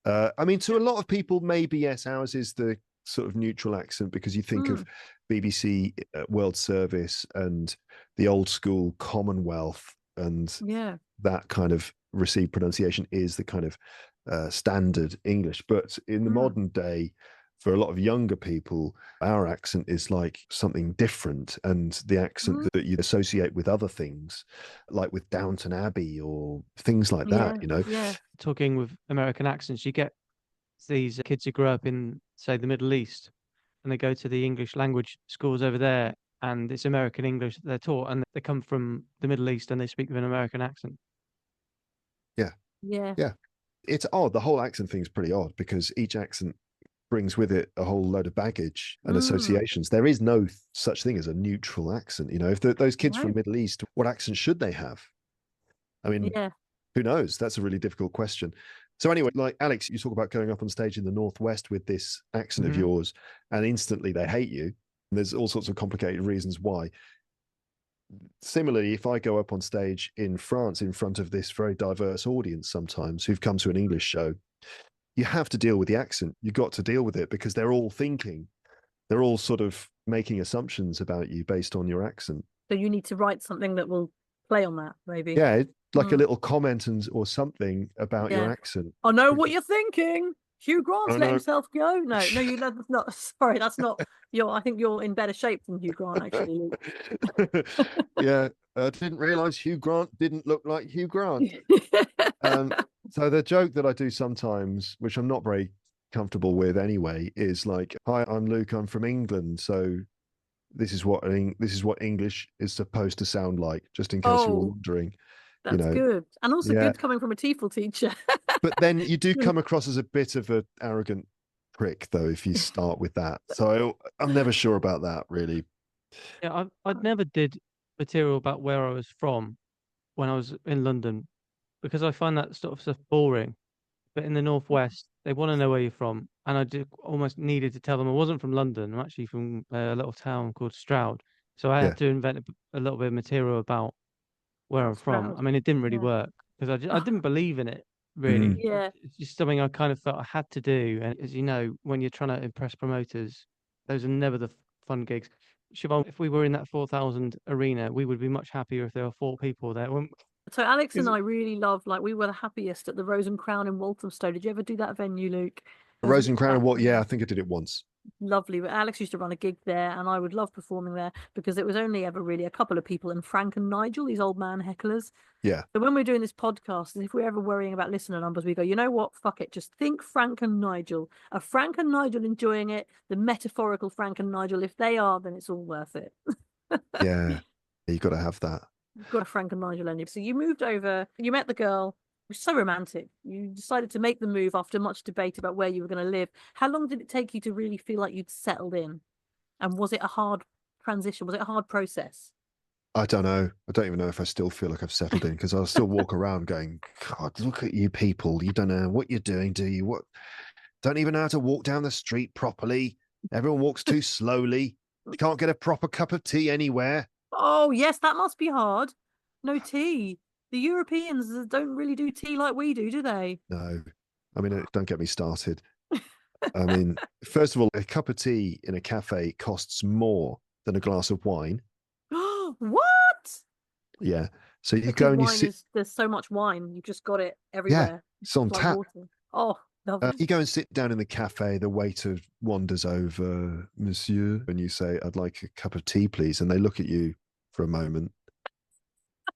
I mean, to a lot of people, maybe yes, ours is the sort of neutral accent because you think of Mm. BBC World Service and the old school Commonwealth, and Yeah. that kind of received pronunciation is the kind of standard English. But in the Mm. modern day, for a lot of younger people, our accent is like something different, and the accent that you associate with other things, like with Downton Abbey or things like Yeah. that, you know. Yeah. Talking with American accents, you get these kids who grow up in, say, the Middle East, and they go to the English language schools over there, and it's American English that they're taught, and they come from the Middle East and they speak with an American accent. Yeah. Yeah. Yeah. It's odd. The whole accent thing is pretty odd because each accent brings with it a whole load of baggage and associations. There is no such thing as a neutral accent. You know, if those kids from No. the Middle East, what accent should they have? I mean, Yeah. who knows? That's a really difficult question. So anyway, like Alex, you talk about going up on stage in the Northwest with this accent of yours, and instantly they hate you. And there's all sorts of complicated reasons why. Similarly, if I go up on stage in France in front of this very diverse audience sometimes who've come to an English show, you have to deal with the accent. You've got to deal with it because they're all sort of making assumptions about you based on your accent. So you need to write something that will play on that, maybe. Yeah, like a little comment or something about your Yeah. accent. I know what you're thinking. Hugh Grant's I let know. himself go. No, that's not. Sorry, that's not. I think you're in better shape than Hugh Grant, actually. Luke. Yeah, I didn't realize Hugh Grant didn't look like Hugh Grant. So the joke that I do sometimes, which I'm not very comfortable with anyway, is like, "Hi, I'm Luke. I'm from England. So this is what English is supposed to sound like." Just in case you were Oh, wondering, that's good, and also Yeah. good coming from a TEFL teacher. But then you do come across as a bit of an arrogant prick, though, if you start with that. So I'm never sure about that, really. Yeah, I never did material about where I was from when I was in London because I find that sort of stuff boring. But in the Northwest, they want to know where you're from, and I did almost needed to tell them I wasn't from London. I'm actually from a little town called Stroud, so I Yeah. had to invent a little bit of material about where I'm from. Stroud. I mean, it didn't really Yeah. work because I didn't believe in it really. Yeah. It's just something I kind of felt I had to do. And as you know, when you're trying to impress promoters, those are never the fun gigs. Siobhan, if we were in that 4,000 arena, we would be much happier if there were 4 people there. So Alex and Is- I really love, like, we were the happiest at the Rose and Crown in Walthamstow. Did you ever do that venue, Luke? Rose and Crown, That- yeah, I think I did it once. Lovely. But Alex used to run a gig there, and I would love performing there because it was only ever really a couple of people, and Frank and Nigel, these old man hecklers. Yeah. So when we're doing this podcast, if we're ever worrying about listener numbers, we go, you know what? Fuck it. Just think Frank and Nigel. Are Frank and Nigel enjoying it? The metaphorical Frank and Nigel. If they are, then it's all worth it. Yeah. You got to have that. You've got a Frank and Nigel in you. So you moved over, you met the girl. It was so romantic. You decided to make the move after much debate about where you were going to live. How long did it take you to really feel like you'd settled in? And was it a hard transition? Was it a hard process? I don't know. I don't even know if I still feel like I've settled in because I'll still walk around going, God, look at you people. You don't know what you're doing, do you? What? Don't even know how to walk down the street properly. Everyone walks too slowly. You can't get a proper cup of tea anywhere. Oh, yes, that must be hard. No tea. The Europeans don't really do tea like we do they? No. I mean, don't get me started. I mean, first of all, a cup of tea in a cafe costs more than a glass of wine. What? Yeah. So you Because go and you wine sit. there's so much wine. You've just got it everywhere. It's on Like tap. water. Oh, lovely. You go and sit down in the cafe. The waiter wanders over, Monsieur, and you say, "I'd like a cup of tea, please." And they look at you for a moment,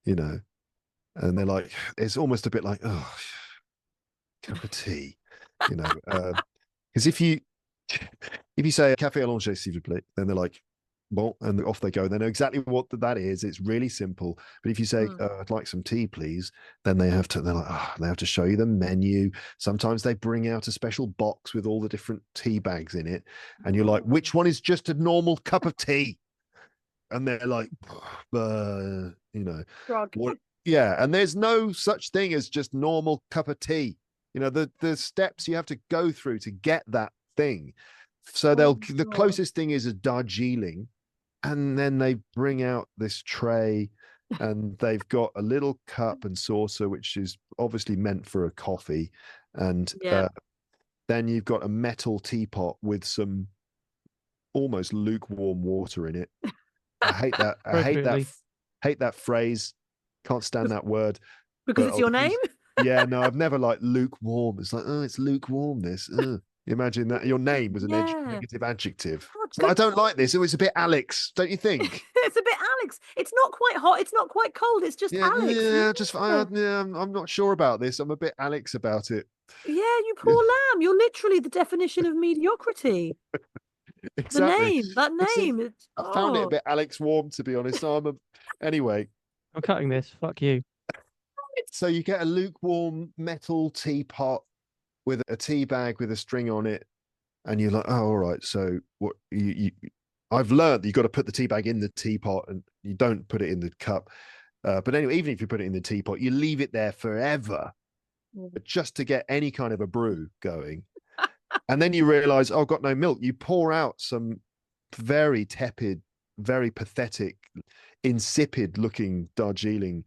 you know, and they're like, it's almost a bit like, "Oh, cup of tea," you know, because if you say "café allongé, s'il vous plaît," then they're like, "Bon," and off they go. They know exactly what that is. It's really simple. But if you say, "I'd like some tea, please," then they have to. They're like, they have to show you the menu. Sometimes they bring out a special box with all the different tea bags in it, and you're like, "Which one is just a normal cup of tea?" And they're like, you know, Drug. what? Yeah, and there's no such thing as just normal cup of tea. You know, the steps you have to go through to get that thing. So the closest thing is a Darjeeling, and then they bring out this tray, and they've got a little cup and saucer, which is obviously meant for a coffee, and then you've got a metal teapot with some almost lukewarm water in it. I hate that. Appropriately. Hate that phrase. Can't stand that word. Because But it's your name. yeah, no, I've never liked lukewarm. It's like, oh, it's lukewarm. This. You imagine that your name was a Yeah. negative adjective. God, It's like, I good don't like this. It was a bit Alex, don't you think? It's a bit Alex. It's not quite hot. It's not quite cold. It's just Yeah, Alex. yeah, I'm not sure about this. I'm a bit Alex about it. Yeah, you poor lamb. You're literally the definition of mediocrity. Exactly. That It's name. It's, I found it a bit Alex Warm, to be honest. Anyway. I'm cutting this. Fuck you. So you get a lukewarm metal teapot with a tea bag with a string on it, and you're like, oh, all right. So what I've learned that you've got to put the tea bag in the teapot, and you don't put it in the cup. But anyway, even if you put it in the teapot, you leave it there forever, just to get any kind of a brew going. And then you realize, oh, I've got no milk. You pour out some very tepid, very pathetic, insipid looking Darjeeling,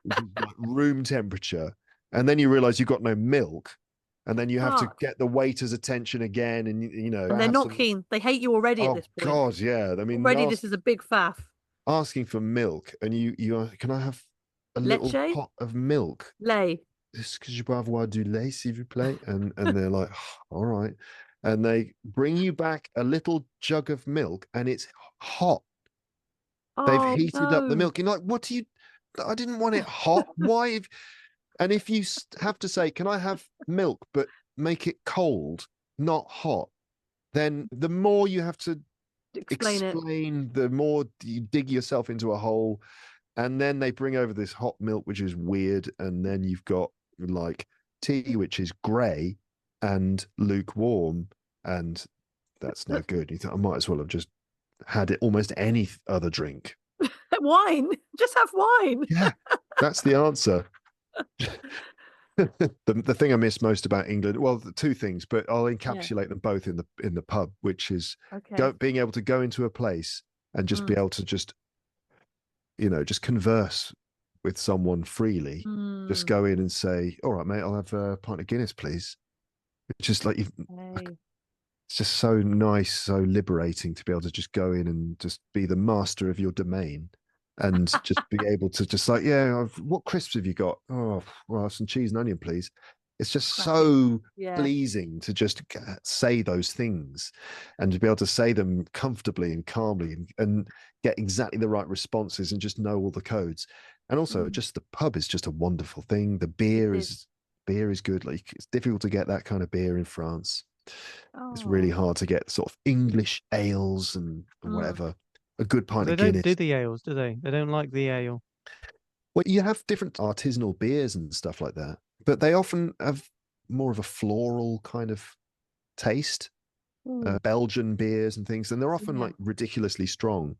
like room temperature. And then you realize you've got no milk. And then you have to get the waiter's attention again. And, and they're not keen. They hate you already at this point. Oh, God, yeah. I mean, already this is a big faff. Asking for milk. And you are, can I have a little pot of milk? Lait. Est-ce que je peux avoir du lait, s'il vous plaît? And they're like, oh, all right. And they bring you back a little jug of milk, and it's hot. They've heated up the milk. You're like, what do you? I didn't want it hot. Why? And if you have to say, can I have milk, but make it cold, not hot, then the more you have to explain the more you dig yourself into a hole. And then they bring over this hot milk, which is weird. And then you've got like tea, which is grey and lukewarm. And that's no good. You think, I might as well have just had it almost any other drink. Wine. Just have wine. Yeah, that's the answer. The thing I miss most about England, well, the two things, but I'll encapsulate them both in the pub, which is being able to go into a place and just be able to just converse with someone freely. Just go in and say, all right, mate, I'll have a pint of Guinness, please. It's just like, it's just so nice, so liberating to be able to just go in and just be the master of your domain and just be able to just like, what crisps have you got? Oh, well, some cheese and onion, please. It's just so pleasing to just say those things and to be able to say them comfortably and calmly and get exactly the right responses and just know all the codes. And also just the pub is just a wonderful thing. The beer is good. Like, it's difficult to get that kind of beer in France. It's really hard to get sort of English ales and whatever. A good pint of Guinness. They don't do the ales, do they? They don't like the ale. Well, you have different artisanal beers and stuff like that, but they often have more of a floral kind of taste. Belgian beers and things, and they're often like ridiculously strong.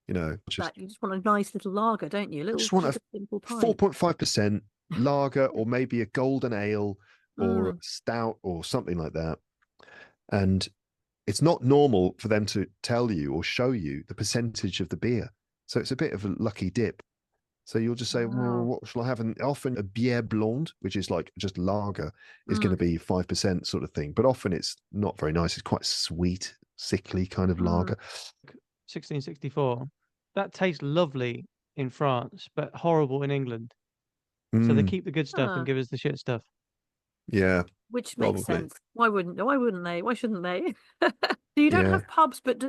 You just want a nice little lager, don't you? Just want a simple 4.5% lager, or maybe a golden ale, or a stout, or something like that. And it's not normal for them to tell you or show you the percentage of the beer, so it's a bit of a lucky dip. So you'll just say, well, what shall I have? And often a bière blonde, which is like just lager, is going to be 5% sort of thing. But often it's not very nice. It's quite sweet, sickly kind of lager. 1664. That tastes lovely in France, but horrible in England. So they keep the good stuff and give us the shit stuff. Yeah. Which makes sense. Why wouldn't they? Why shouldn't they? You don't have pubs, but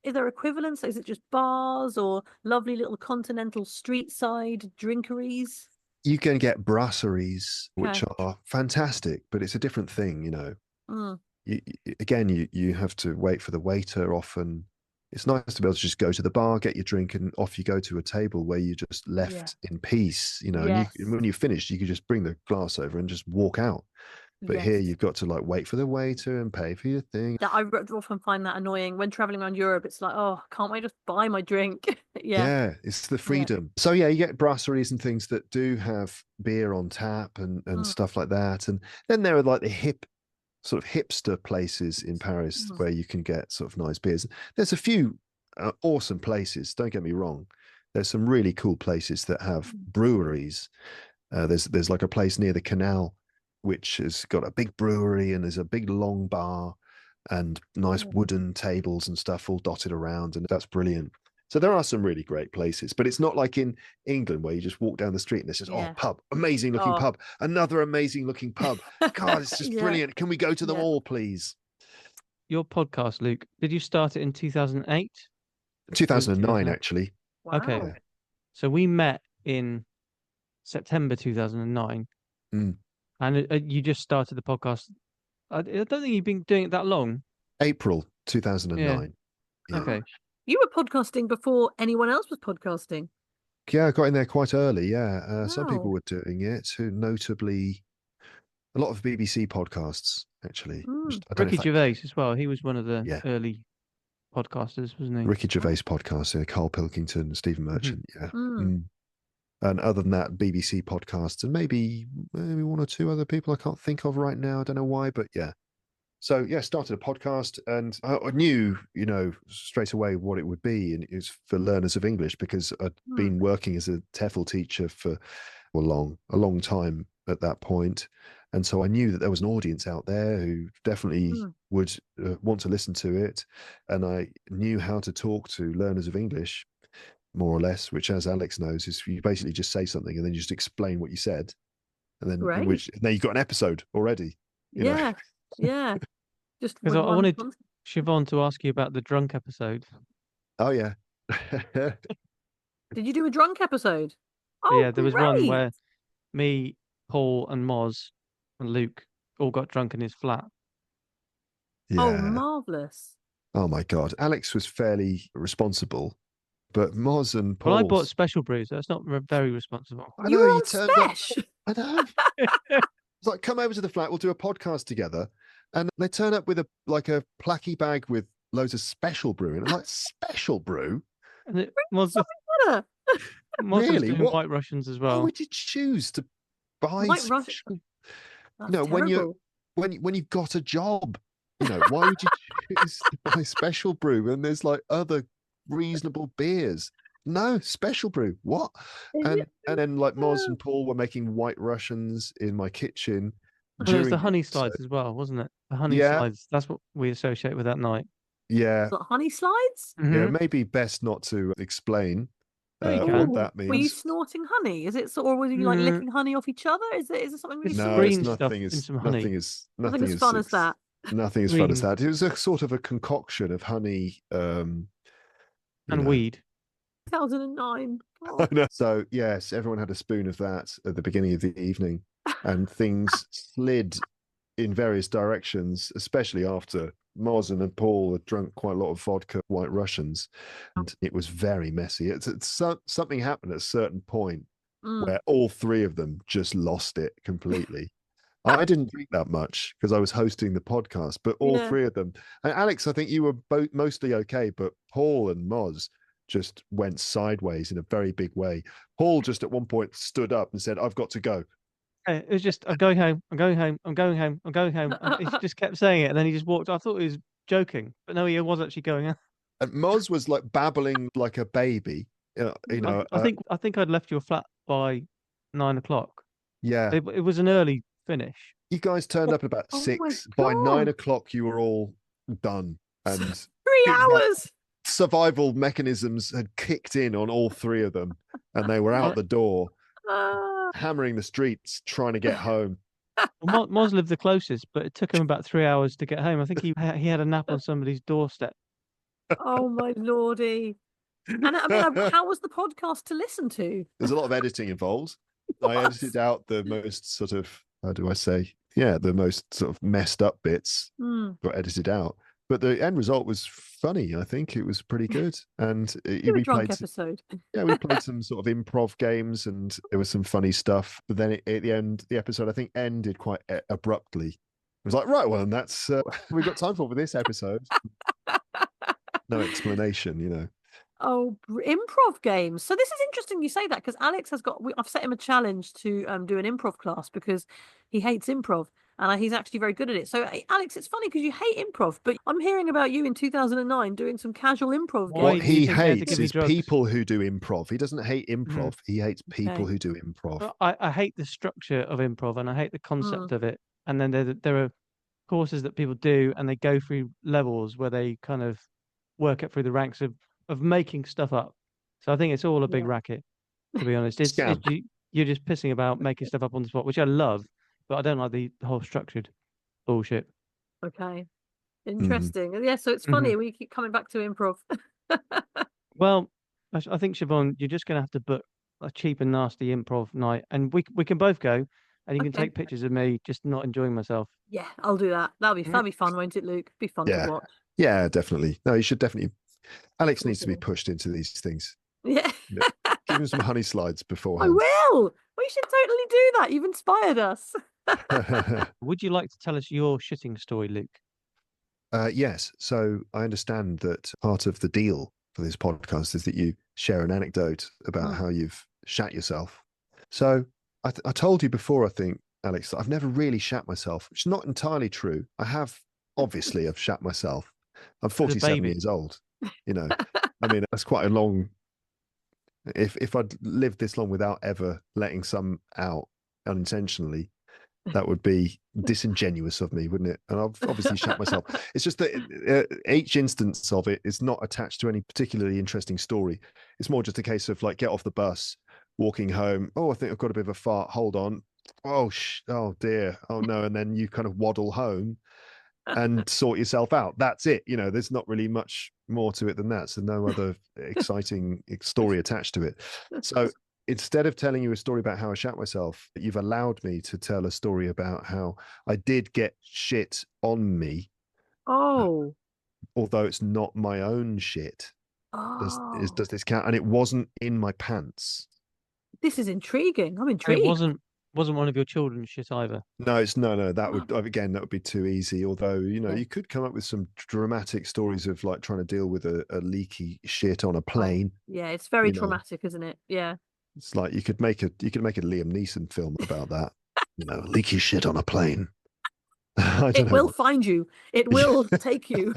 is there equivalents? Is it just bars or lovely little continental street side drinkeries? You can get brasseries, which are fantastic, but it's a different thing, You have to wait for the waiter often. It's nice to be able to just go to the bar, get your drink, and off you go to a table where you just left in peace, And when you're finished, you can just bring the glass over and just walk out. But here you've got to like wait for the waiter and pay for your thing. I often find that annoying when traveling around Europe. It's like, oh, can't I just buy my drink? Yeah, it's the freedom. So you get brasseries and things that do have beer on tap and stuff like that. And then there are like the sort of hipster places in Paris where you can get sort of nice beers. There's a few awesome places, don't get me wrong. There's some really cool places that have breweries. There's like a place near the canal which has got a big brewery, and there's a big long bar, and nice wooden tables and stuff all dotted around, and that's brilliant. So there are some really great places, but it's not like in England where you just walk down the street and it's just, oh, pub, amazing looking pub, another amazing looking pub. God, it's just brilliant. Can we go to them all, please? Your podcast, Luke, did you start it in 2008? 2009, actually. Wow. Okay. So we met in September 2009. And you just started the podcast. I don't think you've been doing it that long. April 2009. Yeah. Okay. You were podcasting before anyone else was podcasting. Yeah, I got in there quite early. Yeah. Some people were doing it, who notably a lot of BBC podcasts, actually. Ricky Gervais as well. He was one of the early podcasters, wasn't he? Ricky Gervais podcast, Carl Pilkington, Stephen Merchant. And other than that, BBC podcasts and maybe one or two other people I can't think of right now. I don't know why, but yeah. So yeah, started a podcast, and I knew, straight away what it would be, and it was for learners of English, because I'd been working as a TEFL teacher for a long time at that point, and so I knew that there was an audience out there who definitely would want to listen to it, and I knew how to talk to learners of English, more or less, which, as Alex knows, is you basically just say something and then you just explain what you said, and then now you've got an episode already. Yeah. Just because I wanted Siobhan to ask you about the drunk episode. Oh yeah. Did you do a drunk episode? Oh yeah, there was one where me, Paul, and Moz and Luke all got drunk in his flat. Yeah. Oh, marvelous! Oh my God, Alex was fairly responsible, but Moz and Paul. Well, I bought special brews. So that's not very responsible. You were on Spesh. I know. It's like, come over to the flat. We'll do a podcast together. And they turn up with a placky bag with loads of special brew. And I'm like, special brew? And it was really? Doing White Russians as well. Why would you choose to buy White special? Russian? When you've got a job, why would you choose to buy special brew when there's like other reasonable beers? No, special brew. What? And then like Moz and Paul were making White Russians in my kitchen. There was the honey slides as well, wasn't it? The honey slides. That's what we associate with that night. Yeah. What, honey slides? Mm-hmm. Yeah, maybe best not to explain what that means. Were you snorting honey? Is it, or were you like licking honey off each other? Is there something really No, green it's stuff nothing in some nothing honey? is Nothing as fun as that. Nothing as fun as that. It was a sort of a concoction of honey and weed. 2009. Oh. So yes, everyone had a spoon of that at the beginning of the evening, and things slid in various directions, especially after Moz and Paul had drunk quite a lot of vodka White Russians, and it was very messy. Something happened at a certain point where all three of them just lost it completely. I didn't drink that much because I was hosting the podcast, but all three of them. And Alex, I think you were both mostly okay, but Paul and Moz just went sideways in a very big way. Paul just at one point stood up and said, "I've got to go." It was just, "I'm going home, I'm going home, I'm going home, I'm going home." And he just kept saying it, and then he just walked. I thought he was joking, but no, he was actually going. And Moz was like babbling like a baby. I think I'd left your flat by 9 o'clock. Yeah, it was an early finish. You guys turned up at about 6. By 9 o'clock, you were all done, and 3 hours. Survival mechanisms had kicked in on all three of them, and they were out the door, hammering the streets, trying to get home. Well, Moz lived the closest, but it took him about 3 hours to get home. I think he had a nap on somebody's doorstep. Oh my lordy! And I mean, how was the podcast to listen to? There's a lot of editing involved. I edited out the most sort of, how do I say? Yeah, the most sort of messed up bits got edited out. But the end result was funny. I think it was pretty good. And we played episode. Yeah, we played some sort of improv games, and there was some funny stuff. But then at the end, the episode I think ended quite abruptly. It was like, right, well, and that's we've got time for this episode. No explanation, Oh, improv games. So this is interesting you say that, because Alex has I've set him a challenge to do an improv class because he hates improv, and he's actually very good at it. So Alex, it's funny because you hate improv, but I'm hearing about you in 2009 doing some casual improv games. What he hates is people who do improv. He doesn't hate improv. He hates people who do improv. I hate the structure of improv, and I hate the concept of it. And then there are courses that people do, and they go through levels where they kind of work up through the ranks of making stuff up. So I think it's all a big Yeah. racket, to be honest. It's Scam. you're just pissing about making stuff up on the spot, which I love, but I don't like the whole structured bullshit. Okay. Mhm. Interesting. Yeah, so it's funny we keep coming back to improv. Well, I think Siobhan, you're just going to have to book a cheap and nasty improv night, and we can both go, and you can Okay. take pictures of me just not enjoying myself. Yeah, I'll do that. That'll Yeah. be fun, won't it, Luke? Be fun to Yeah. watch. Yeah, definitely. No, you should definitely. Alex needs to be Okay. pushed into these things. Yeah. Give him some honey slides I beforehand. will. We should totally do that. You've inspired us. Would you like to tell us your shitting story, Luke? Yes. So I understand that part of the deal for this podcast is that you share an anecdote about how you've shat yourself. So I told you before, I think, Alex, that I've never really shat myself, which is not entirely true. I've shat myself. I'm 47 baby. years old. You know, I mean, that's quite a long. If I'd lived this long without ever letting some out unintentionally, that would be disingenuous of me, wouldn't it? And I've obviously shat myself. It's just that each instance of it is not attached to any particularly interesting story. It's more just a case of like, get off the bus, walking home. Oh, I think I've got a bit of a fart. Hold on. Oh, oh dear. Oh no. And then you kind of waddle home and sort yourself out. That's it. You know, there's not really much more to it than that. So no other exciting story attached to it. So instead of telling you a story about how I shat myself, you've allowed me to tell a story about how I did get shit on me, Oh. although it's not my own shit. Does Oh. this count? And it wasn't in my pants. This is intriguing. I'm And it intrigued. wasn't one of your children's shit either. No, it's no. That would again, that would be too easy. Although you could come up with some dramatic stories of like trying to deal with a leaky shit on a plane. Yeah, it's very you know. traumatic, isn't it? Yeah. It's like you could make a Liam Neeson film about that. Leaky shit on a plane. I It don't know. will find you. It will take you.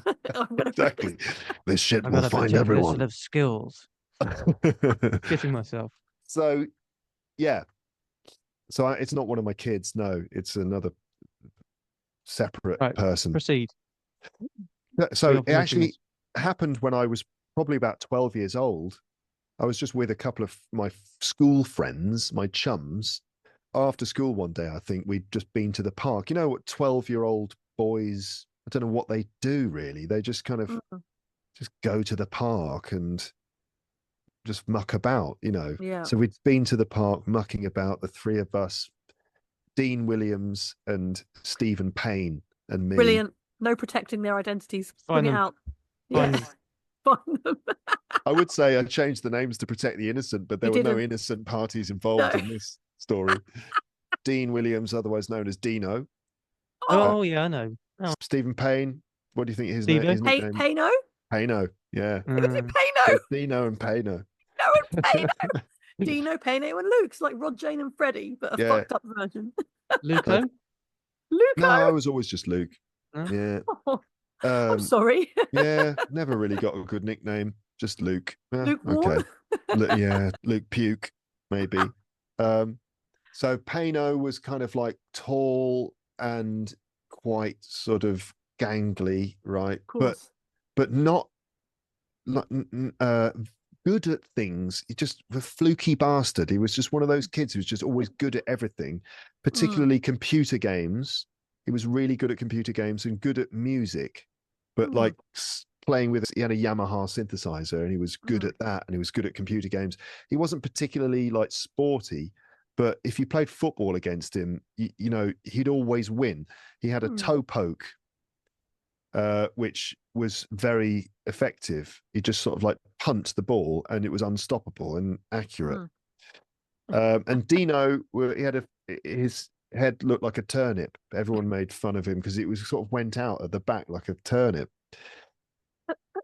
Exactly. This shit I've will got a find particular everyone. set of skills. Shitting myself. So, yeah. So it's not one of my kids. No, it's another separate Right, person. proceed. So Your it actually permissions. happened when I was probably about 12 years old. I was just with a couple of my school friends, my chums. After school one day, I think we'd just been to the park. You know what 12-year-old boys, I don't know what they do really. They just kind of just go to the park and just muck about, Yeah. So we'd been to the park mucking about, the three of us, Dean Williams and Stephen Payne and me. Brilliant. No protecting their identities. Bring Find it them. out. Find Yeah. them. Find them. I would say I changed the names to protect the innocent, but there You were no didn't. innocent parties involved No. in this story. Dean Williams, otherwise known as Dino. Oh, yeah, I know. Oh, Stephen Payne, what do you think his Steve-o? nickname? Payno? Payno, yeah. Was it Mm. Payno? Dino and Payno. No, and Payno. Dino, Payno, and Luke's like Rod, Jane, and Freddie, but a Yeah. fucked up version. Luco? No, I Luco. was always just Luke. No? Yeah. Oh, I'm sorry. Yeah, never really got a good nickname. Just Luke. Luke Okay. Warm. Yeah, Luke Puke, maybe. So Payno was kind of like tall and quite sort of gangly, right? Of course. But not good at things. He just a fluky bastard. He was just one of those kids who was just always good at everything, particularly computer games. He was really good at computer games and good at music, but like playing with, he had a Yamaha synthesizer and he was good at that, and he was good at computer games. He wasn't particularly like sporty, but if you played football against him, he'd always win. He had a toe poke, which was very effective. He just sort of like punt the ball and it was unstoppable and accurate. And Dino, he had his head looked like a turnip. Everyone made fun of him because it was sort of went out at the back like a turnip.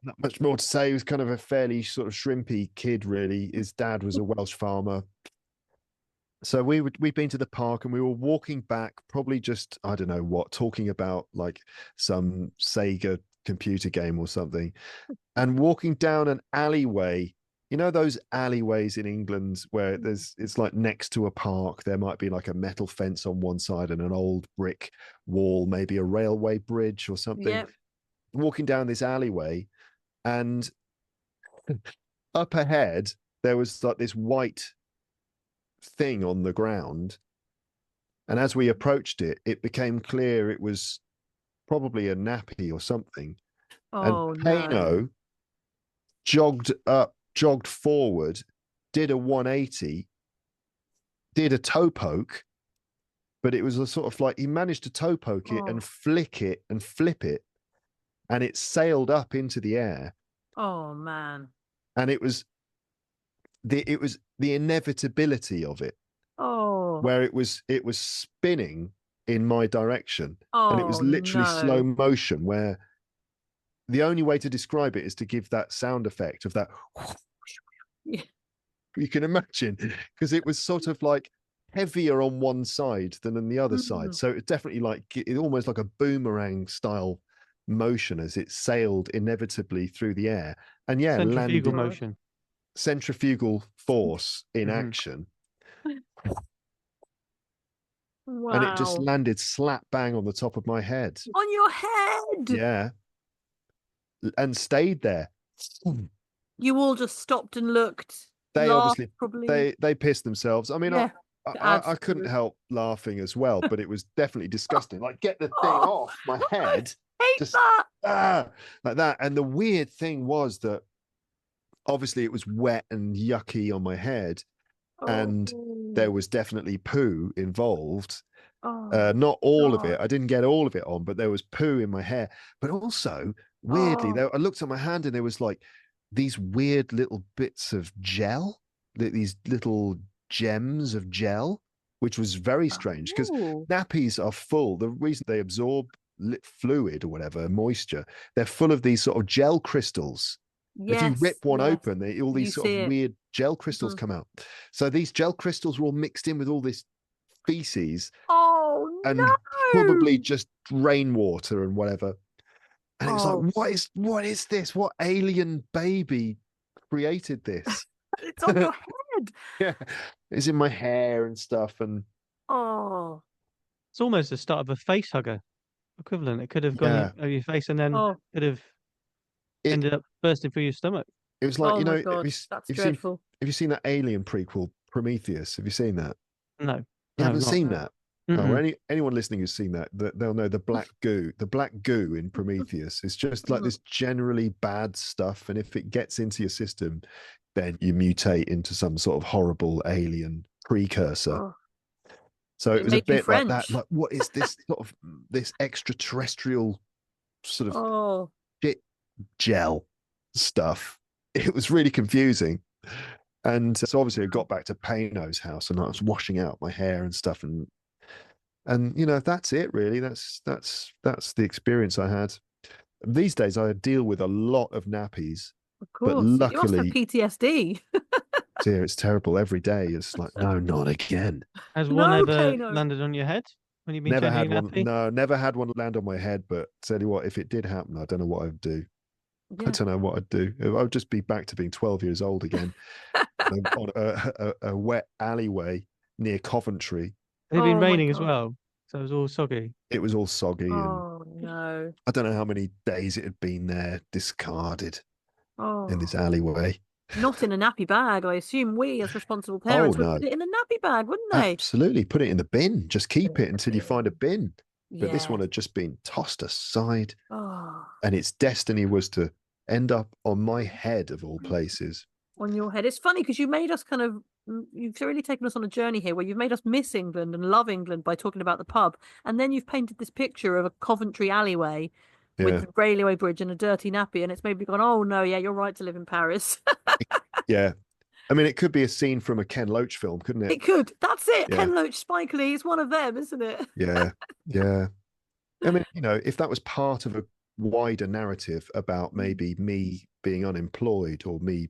Not much more to say. He was kind of a fairly sort of shrimpy kid, really. His dad was a Welsh farmer. So we'd been to the park and we were walking back, probably just, I don't know what, talking about like some Sega computer game or something, and walking down an alleyway You know those alleyways in England where it's like next to a park, there might be like a metal fence on one side and an old brick wall, maybe a railway bridge or something. Yep. Walking down this alleyway, and up ahead there was like this white thing on the ground. And as we approached it, it became clear it was probably a nappy or something. Oh And no. Pano jogged forward, did a 180, did a toe poke, but it was a sort of like he managed to toe poke it and flick it and flip it, and it sailed up into the air. Oh man. And it was the inevitability of it, Oh. where it was spinning in my direction, and it was Oh, literally slow no. motion, where the only way to describe it is to give that sound effect of that. Yeah. You can imagine, because it was sort of like heavier on one side than on the other side. So it's definitely like it almost like a boomerang style motion as it sailed inevitably through the air. And yeah, Centrifugal landed, motion. centrifugal force in action. Wow. And it just landed slap bang on the top of my head. On your head. Yeah. And stayed there. You all just stopped and looked. They laughed, obviously probably. they pissed themselves. I mean, Yeah, I couldn't help laughing as well, but it was definitely disgusting. Like, get the thing off my head. Hate Just that. like that. And the weird thing was that obviously it was wet and yucky on my head, and there was definitely poo involved. Not all of it. I didn't get all of it on, but there was poo in my hair. But also, weirdly, I looked at my hand and there was like these weird little bits of gel, these little gems of gel, which was very strange because nappies are full. The reason they absorb fluid or whatever, moisture, they're full of these sort of gel crystals. If you rip one open, all these sort of weird gel crystals come out. So these gel crystals were all mixed in with all this feces. And probably just rainwater and whatever. And it was like, what is this? What alien baby created this? It's on your head. Yeah, it's in my hair and stuff. And it's almost the start of a face hugger equivalent. It could have gone over your face and then could have ended up bursting through your stomach. It was like, my God, that's dreadful. Have you seen that Alien prequel, Prometheus? Have you seen that? No. You haven't seen that? Or anyone listening who's seen that, they'll know the black goo. The black goo in Prometheus is just like this generally bad stuff, and if it gets into your system, then you mutate into some sort of horrible alien precursor. So it was a bit like that. Like, what is this sort of this extraterrestrial sort of shit gel stuff? It was really confusing. And so obviously I got back to Pano's house and I was washing out my hair and stuff, and you know, that's it really. That's the experience I had. These days I deal with a lot of nappies. Of course. But luckily, you must have PTSD. Dear, it's terrible. Every day it's like, no, not again. Has one ever landed on your head when you've been never had one? nappy? No, never had one land on my head. But tell you what, if it did happen, I don't know what I'd do. I don't know what I'd do. I would just be back to being 12 years old again on a wet alleyway near Coventry. It had been raining as well, so it was all soggy. It was all soggy. Oh, no. I don't know how many days it had been there, discarded in this alleyway. Not in a nappy bag. I assume we, as responsible parents, would put it in a nappy bag, wouldn't they? Absolutely. Put it in the bin. Just keep it until you find a bin. But this one had just been tossed aside. And its destiny was to end up on my head, of all places. On your head. It's funny because you made us you've really taken us on a journey here where you've made us miss England and love England by talking about the pub. And then you've painted this picture of a Coventry alleyway with a railway bridge and a dirty nappy. And it's made me go, oh, no, yeah, you're right to live in Paris. Yeah. I mean, it could be a scene from a Ken Loach film, couldn't it? It could. That's it. Yeah. Ken Loach, Spike Lee is one of them, isn't it? Yeah. Yeah. I mean, you know, if that was part of a wider narrative about maybe me being unemployed or me,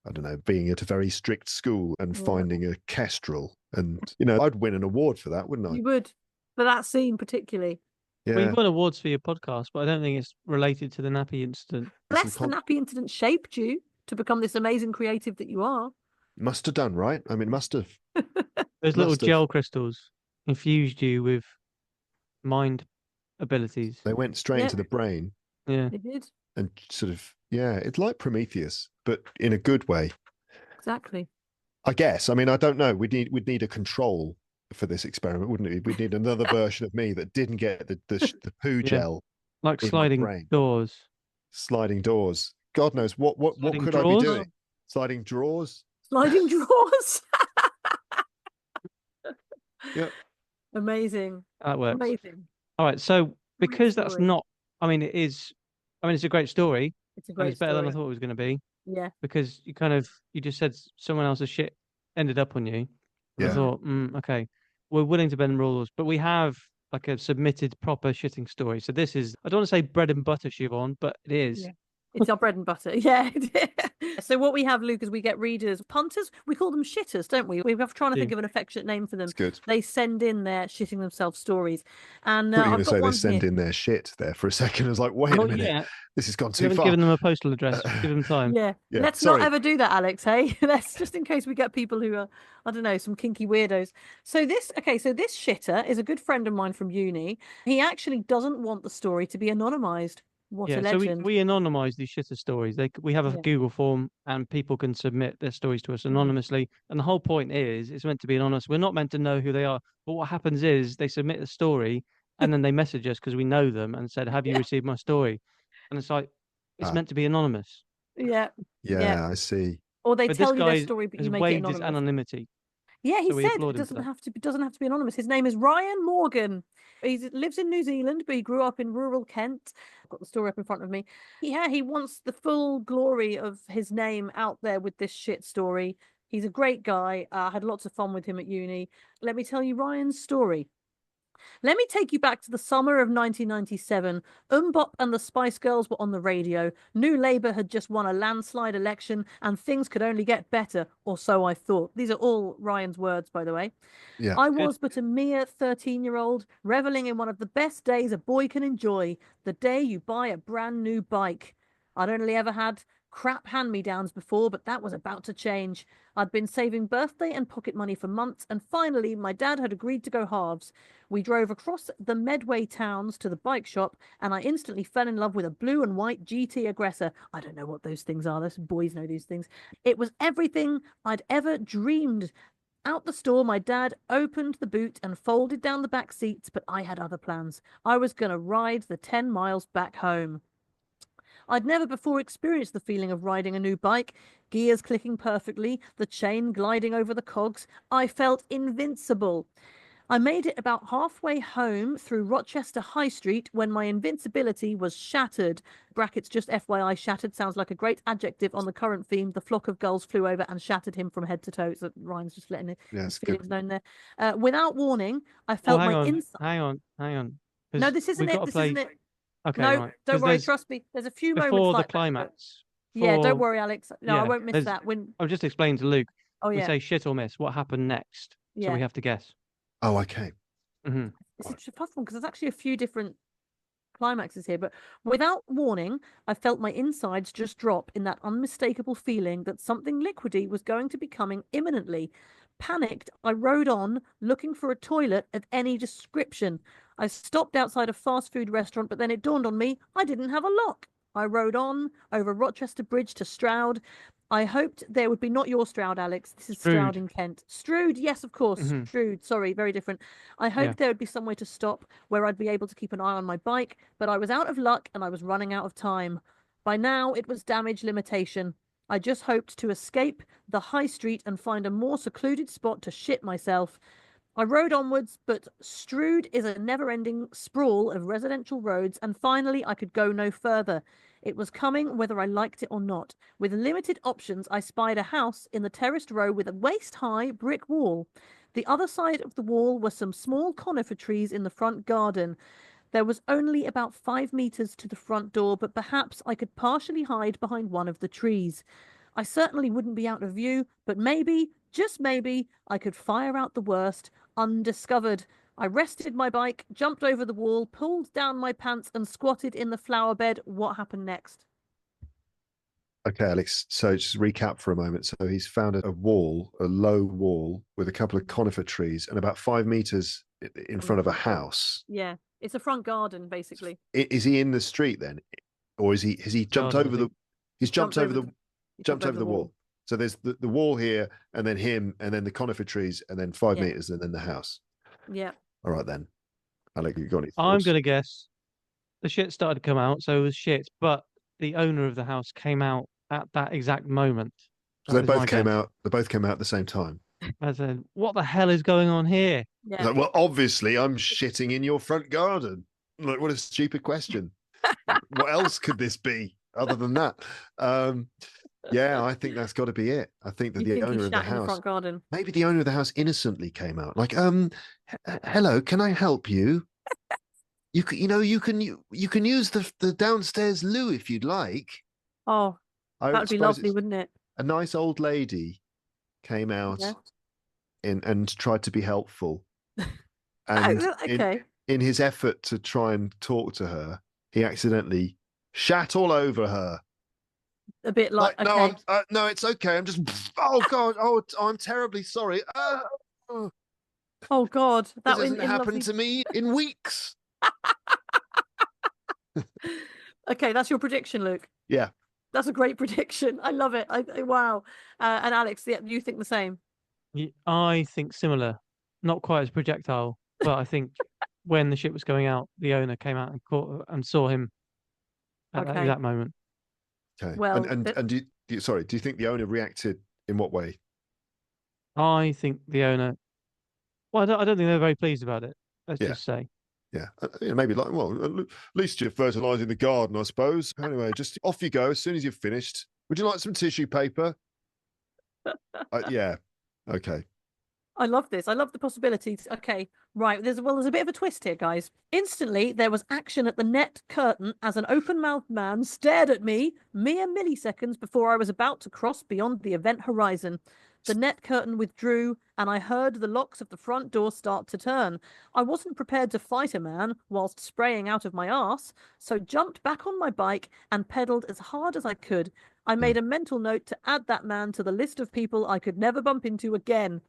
I don't know, being at a very strict school and finding a kestrel, and, you know, I'd win an award for that, wouldn't I? You would. For that scene particularly. Yeah. Well, you've won awards for your podcast, but I don't think it's related to the nappy incident. Unless the nappy incident shaped you. to become this amazing creative that you are. Must have done, right? I mean, must have. Those little Must have. gel crystals infused you with mind abilities. They went straight Yeah. into the brain Yeah. It did. and sort of, yeah, it's like Prometheus, but in a good way. Exactly. I guess. I mean, I don't know. We'd need a control for this experiment, wouldn't we? We'd need another version of me that didn't get the poo Yeah. gel Like in my sliding brain. doors. Sliding doors. God knows what Sliding could I be drawers? doing? Sliding drawers. Sliding drawers. Yep. Amazing. That works. Amazing. All right. So because that's story. not, I mean, it's a great story. It's a And great it's better than I story. thought it was going to be. Yeah. Because you just said someone else's shit ended up on you. And I Yeah. thought, okay, we're willing to bend rules, but we have like a submitted proper shitting story. So this is, I don't want to say bread and butter, Siobhan, but it is. Yeah. It's our bread and butter. Yeah. So what we have, Luke, is we get readers, punters. We call them shitters, don't we? We're trying to think of an affectionate name for them. It's good. They send in their shitting themselves stories. And I thought you were I've going to say got they one send here. in their shit there for a second. I was like, wait a Not minute. yet. This has gone We too haven't far. given them a postal address. Give them time. Yeah. Yeah, Let's sorry. not ever do that, Alex. Hey, let's just in case we get people who are, I don't know, some kinky weirdos. So this shitter is a good friend of mine from uni. He actually doesn't want the story to be anonymized. What a So legend. we anonymize these shitter stories. We have a Yeah. Google form and people can submit their stories to us anonymously. And the whole point is it's meant to be anonymous. We're not meant to know who they are. But what happens is they submit a story and then they message us because we know them and said, have you received my story? And it's like, it's meant to be anonymous. Yeah. Yeah, I see. Or they But this tell you their guy story, but has you make it waived his anonymous. anonymity. Yeah, he So we said applaud it him for doesn't have to be anonymous. His name is Ryan Morgan. He lives in New Zealand, but he grew up in rural Kent. I've got the story up in front of me. Yeah, he wants the full glory of his name out there with this shit story. He's a great guy. I had lots of fun with him at uni. Let me tell you Ryan's story. Let me take you back to the summer of 1997. Bop and the Spice Girls were on the radio. New Labour had just won a landslide election, and things could only get better, or so I thought. These are all Ryan's words, by the way. Yeah. I was but a mere 13-year-old, reveling in one of the best days a boy can enjoy, the day you buy a brand new bike. I'd only ever had crap hand-me-downs before, but that was about to change. I'd been saving birthday and pocket money for months, and finally my dad had agreed to go halves. We drove across the Medway towns to the bike shop, and I instantly fell in love with a blue and white GT Aggressor. I don't know what those things are. Those boys know these things. It was everything I'd ever dreamed. Out the store, my dad opened the boot and folded down the back seats, but I had other plans. I was going to ride the 10 miles back home. I'd never before experienced the feeling of riding a new bike, gears clicking perfectly, the chain gliding over the cogs. I felt invincible. I made it about halfway home through Rochester High Street when my invincibility was shattered. Brackets, just FYI, shattered sounds like a great adjective on the current theme. The flock of gulls flew over and shattered him from head to toe. So Ryan's just letting his feelings known there. Without warning, I felt my inside. Hang on. No, this isn't it. This isn't it. Okay, no, right. don't worry. Trust me. There's a few moments before like the climax. Yeah, don't worry, Alex. No, I won't miss that. I'll just explain to Luke. Oh, We yeah. say shit or miss. What happened next? So we have to guess. Oh, okay. Mm-hmm. It's a tough one because there's actually a few different climaxes here. But without warning, I felt my insides just drop in that unmistakable feeling that something liquidy was going to be coming imminently. Panicked, I rode on, looking for a toilet of any description. I stopped outside a fast food restaurant, but then it dawned on me I didn't have a lock. I rode on over Rochester Bridge to Stroud. I hoped there would be not your Stroud, Alex. This is Stroud in Kent. Stroud, yes, of course. Mm-hmm. Stroud, sorry, very different. I hoped there would be somewhere to stop where I'd be able to keep an eye on my bike, but I was out of luck and I was running out of time. By now, it was damage limitation. I just hoped to escape the high street and find a more secluded spot to shit myself. I rode onwards, but Stroud is a never-ending sprawl of residential roads, and finally I could go no further. It was coming whether I liked it or not. With limited options, I spied a house in the terraced row with a waist-high brick wall. The other side of the wall were some small conifer trees in the front garden. There was only about 5 meters to the front door, but perhaps I could partially hide behind one of the trees. I certainly wouldn't be out of view, but maybe, just maybe, I could fire out the worst, undiscovered. I rested my bike, jumped over the wall, pulled down my pants and squatted in the flower bed. What happened next? Okay, Alex. So just recap for a moment. So he's found a wall, a low wall with a couple of conifer trees and about 5 meters in From the front of a front door. house. Yeah, it's a front garden basically. Is he in the street then, or has he jumped Garden, I over the? think. He's jumped over the He jumped over the wall. So there's the wall here, and then him, and then the conifer trees, and then 5 meters, and then the house. Yeah. All right then, Alex, you got any I'm thoughts? gonna guess the shit started to come out, so it was shit. But the owner of the house came out at that exact moment. So they That is both my came guess. out. They both came out at the same time. I said, "What the hell is going on here?" It's Yeah. like, well, obviously, I'm shitting in your front garden. Like, what a stupid question. What else could this be other than that? Yeah, I think that's got to be it. I think that You the think he owner of the shat in the house, front garden? maybe the owner of the house innocently came out, like, hello, can I help you? You can use the downstairs loo if you'd like. Oh, I that would be suppose lovely, it's wouldn't it? a nice old lady came out Yeah. and tried to be helpful, and Okay. in his effort to try and talk to her, he accidentally shat all over her. A bit like No, okay. no, it's okay. I'm just, oh God, I'm terribly sorry. Oh, Oh God, this that hasn't in happened lovely. to me in weeks. Okay, that's your prediction, Luke. Yeah, That's a great prediction. I love it. Wow. And Alex, yeah, you think the same? I think similar, not quite as projectile, but I think when the shit was going out, the owner came out and caught and saw him at that Okay. exact moment. okay. Well, And sorry, do you think the owner reacted in what way? I think the owner. Well, I don't think they're very pleased about it. Let's Yeah. just say. Yeah, maybe like, well, at least you're fertilizing the garden, I suppose. Anyway, just off you go as soon as you've finished. Would you like some tissue paper? Yeah. Okay. I love this. I love the possibilities. Okay, right. There's a bit of a twist here, guys. Instantly, there was action at the net curtain as an open-mouthed man stared at me mere milliseconds before I was about to cross beyond the event horizon. The net curtain withdrew, and I heard the locks of the front door start to turn. I wasn't prepared to fight a man whilst spraying out of my arse, so jumped back on my bike and pedalled as hard as I could. I made a mental note to add that man to the list of people I could never bump into again.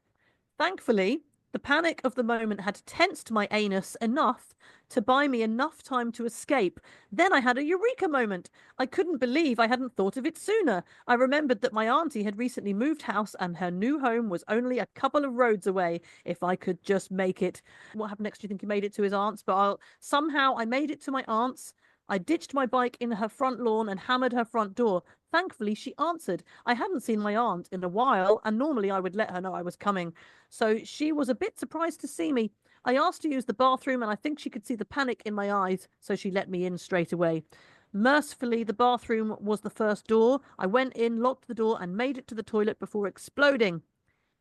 Thankfully, the panic of the moment had tensed my anus enough to buy me enough time to escape. Then I had a eureka moment. I couldn't believe I hadn't thought of it sooner. I remembered that my auntie had recently moved house and her new home was only a couple of roads away if I could just make it. What happened next? Do you think he made it to his aunt's? But somehow I made it to my aunt's. I ditched my bike in her front lawn and hammered her front door. Thankfully, she answered. I hadn't seen my aunt in a while, and normally I would let her know I was coming. So she was a bit surprised to see me. I asked to use the bathroom, and I think she could see the panic in my eyes, so she let me in straight away. Mercifully, the bathroom was the first door. I went in, locked the door, and made it to the toilet before exploding.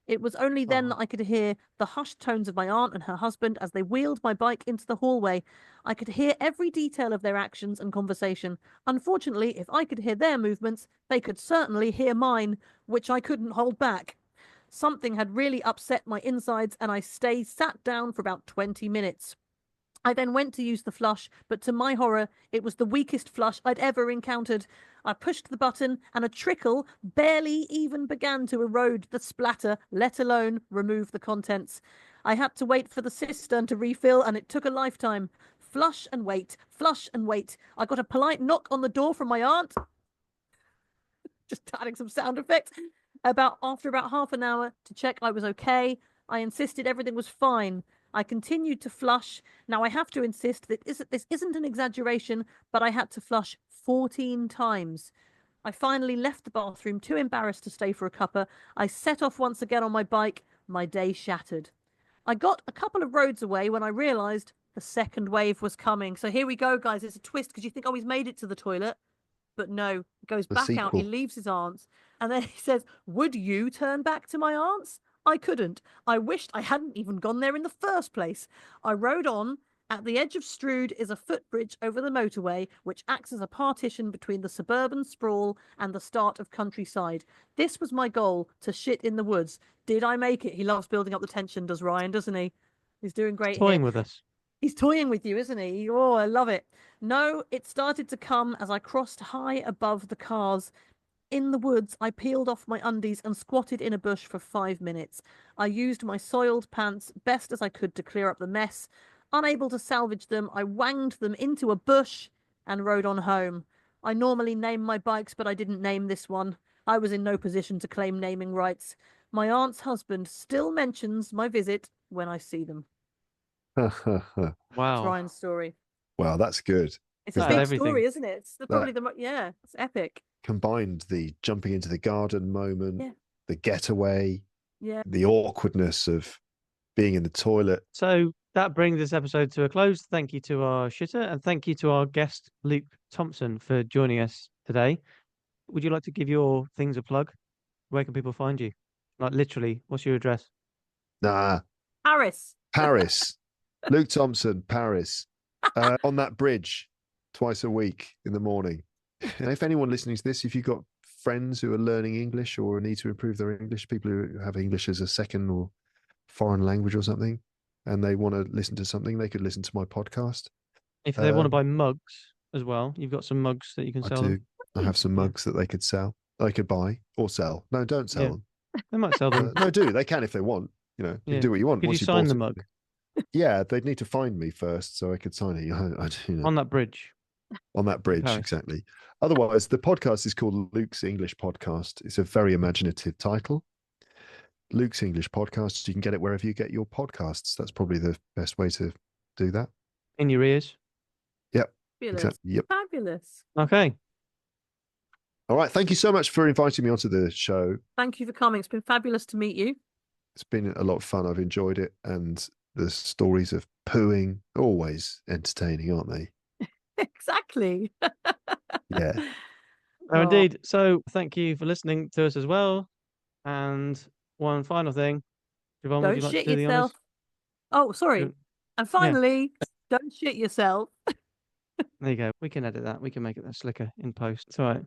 It was only then that I could hear the hushed tones of my aunt and her husband as they wheeled my bike into the hallway. I could hear every detail of their actions and conversation. Unfortunately, if I could hear their movements, they could certainly hear mine, which I couldn't hold back. Something had really upset my insides, and I sat down for about 20 minutes. I then went to use the flush, but to my horror, it was the weakest flush I'd ever encountered. I pushed the button, and a trickle barely even began to erode the splatter, let alone remove the contents. I had to wait for the cistern to refill, and it took a lifetime. Flush and wait, flush and wait. I got a polite knock on the door from my aunt. Just adding some sound effects. After about half an hour to check I was okay, I insisted everything was fine. I continued to flush. Now I have to insist that this isn't an exaggeration, but I had to flush 14 times. I finally left the bathroom, too embarrassed to stay for a cuppa. I set off once again on my bike. My day shattered. I got a couple of roads away when I realised the second wave was coming. So here we go, guys. It's a twist because you think, oh, he's made it to the toilet. But no, he goes The back out. He sequel. leaves his aunt's. And then he says, would you turn back to my aunt's? I couldn't. I wished I hadn't even gone there in the first place. I rode on. At the edge of Strood is a footbridge over the motorway, which acts as a partition between the suburban sprawl and the start of countryside. This was my goal, to shit in the woods. Did I make it? He loves building up the tension, does Ryan, doesn't he? He's doing great here. Toying with us. He's toying with you, isn't he? Oh, I love it. No, it started to come as I crossed high above the cars. In the woods, I peeled off my undies and squatted in a bush for 5 minutes. I used my soiled pants best as I could to clear up the mess. Unable to salvage them, I wanged them into a bush and rode on home. I normally name my bikes, but I didn't name this one. I was in no position to claim naming rights. My aunt's husband still mentions my visit when I see them. That's Wow. Ryan's story. Wow, that's good. It's a That big had everything. story, isn't it? It's probably yeah, it's epic. Combined the jumping into the garden moment, Yeah. the getaway, Yeah. the awkwardness of being in the toilet. So that brings this episode to a close. Thank you to our shitter and thank you to our guest, Luke Thompson, for joining us today. Would you like to give your things a plug? Where can people find you? Like literally, what's your address? Nah, Paris. Paris. Luke Thompson, Paris. On that bridge twice a week in the morning. And if anyone listening to this, if you've got friends who are learning English or need to improve their English, people who have English as a second or foreign language or something, and they want to listen to something, they could listen to my podcast. If they want to buy mugs as well, you've got some mugs that you can sell them. I have some Yeah. mugs that they could sell. They could buy or sell. No, don't sell Yeah. them. They might sell them. No, do. They can if they want. You know, you Yeah. can do what you want. Could you once sign bought the it. mug Yeah, they'd need to find me first so I could sign it. You know, on that bridge? on that bridge, Paris. exactly. Otherwise, the podcast is called Luke's English Podcast. It's a very imaginative title. Luke's English Podcast. You can get it wherever you get your podcasts. That's probably the best way to do that. In your ears. Yep. Fabulous. Exactly. Yep. Fabulous. Okay. All right. Thank you so much for inviting me onto the show. Thank you for coming. It's been fabulous to meet you. It's been a lot of fun. I've enjoyed it. And the stories of pooing, always entertaining, aren't they? Exactly. Yeah. Oh, Oh, indeed. So thank you for listening to us as well. And one final thing. Siobhan, would don't you like to shit do the yourself. honours? Oh, sorry. Don't- And finally, don't shit yourself. There you go. We can edit that. We can make it slicker in post. It's all right.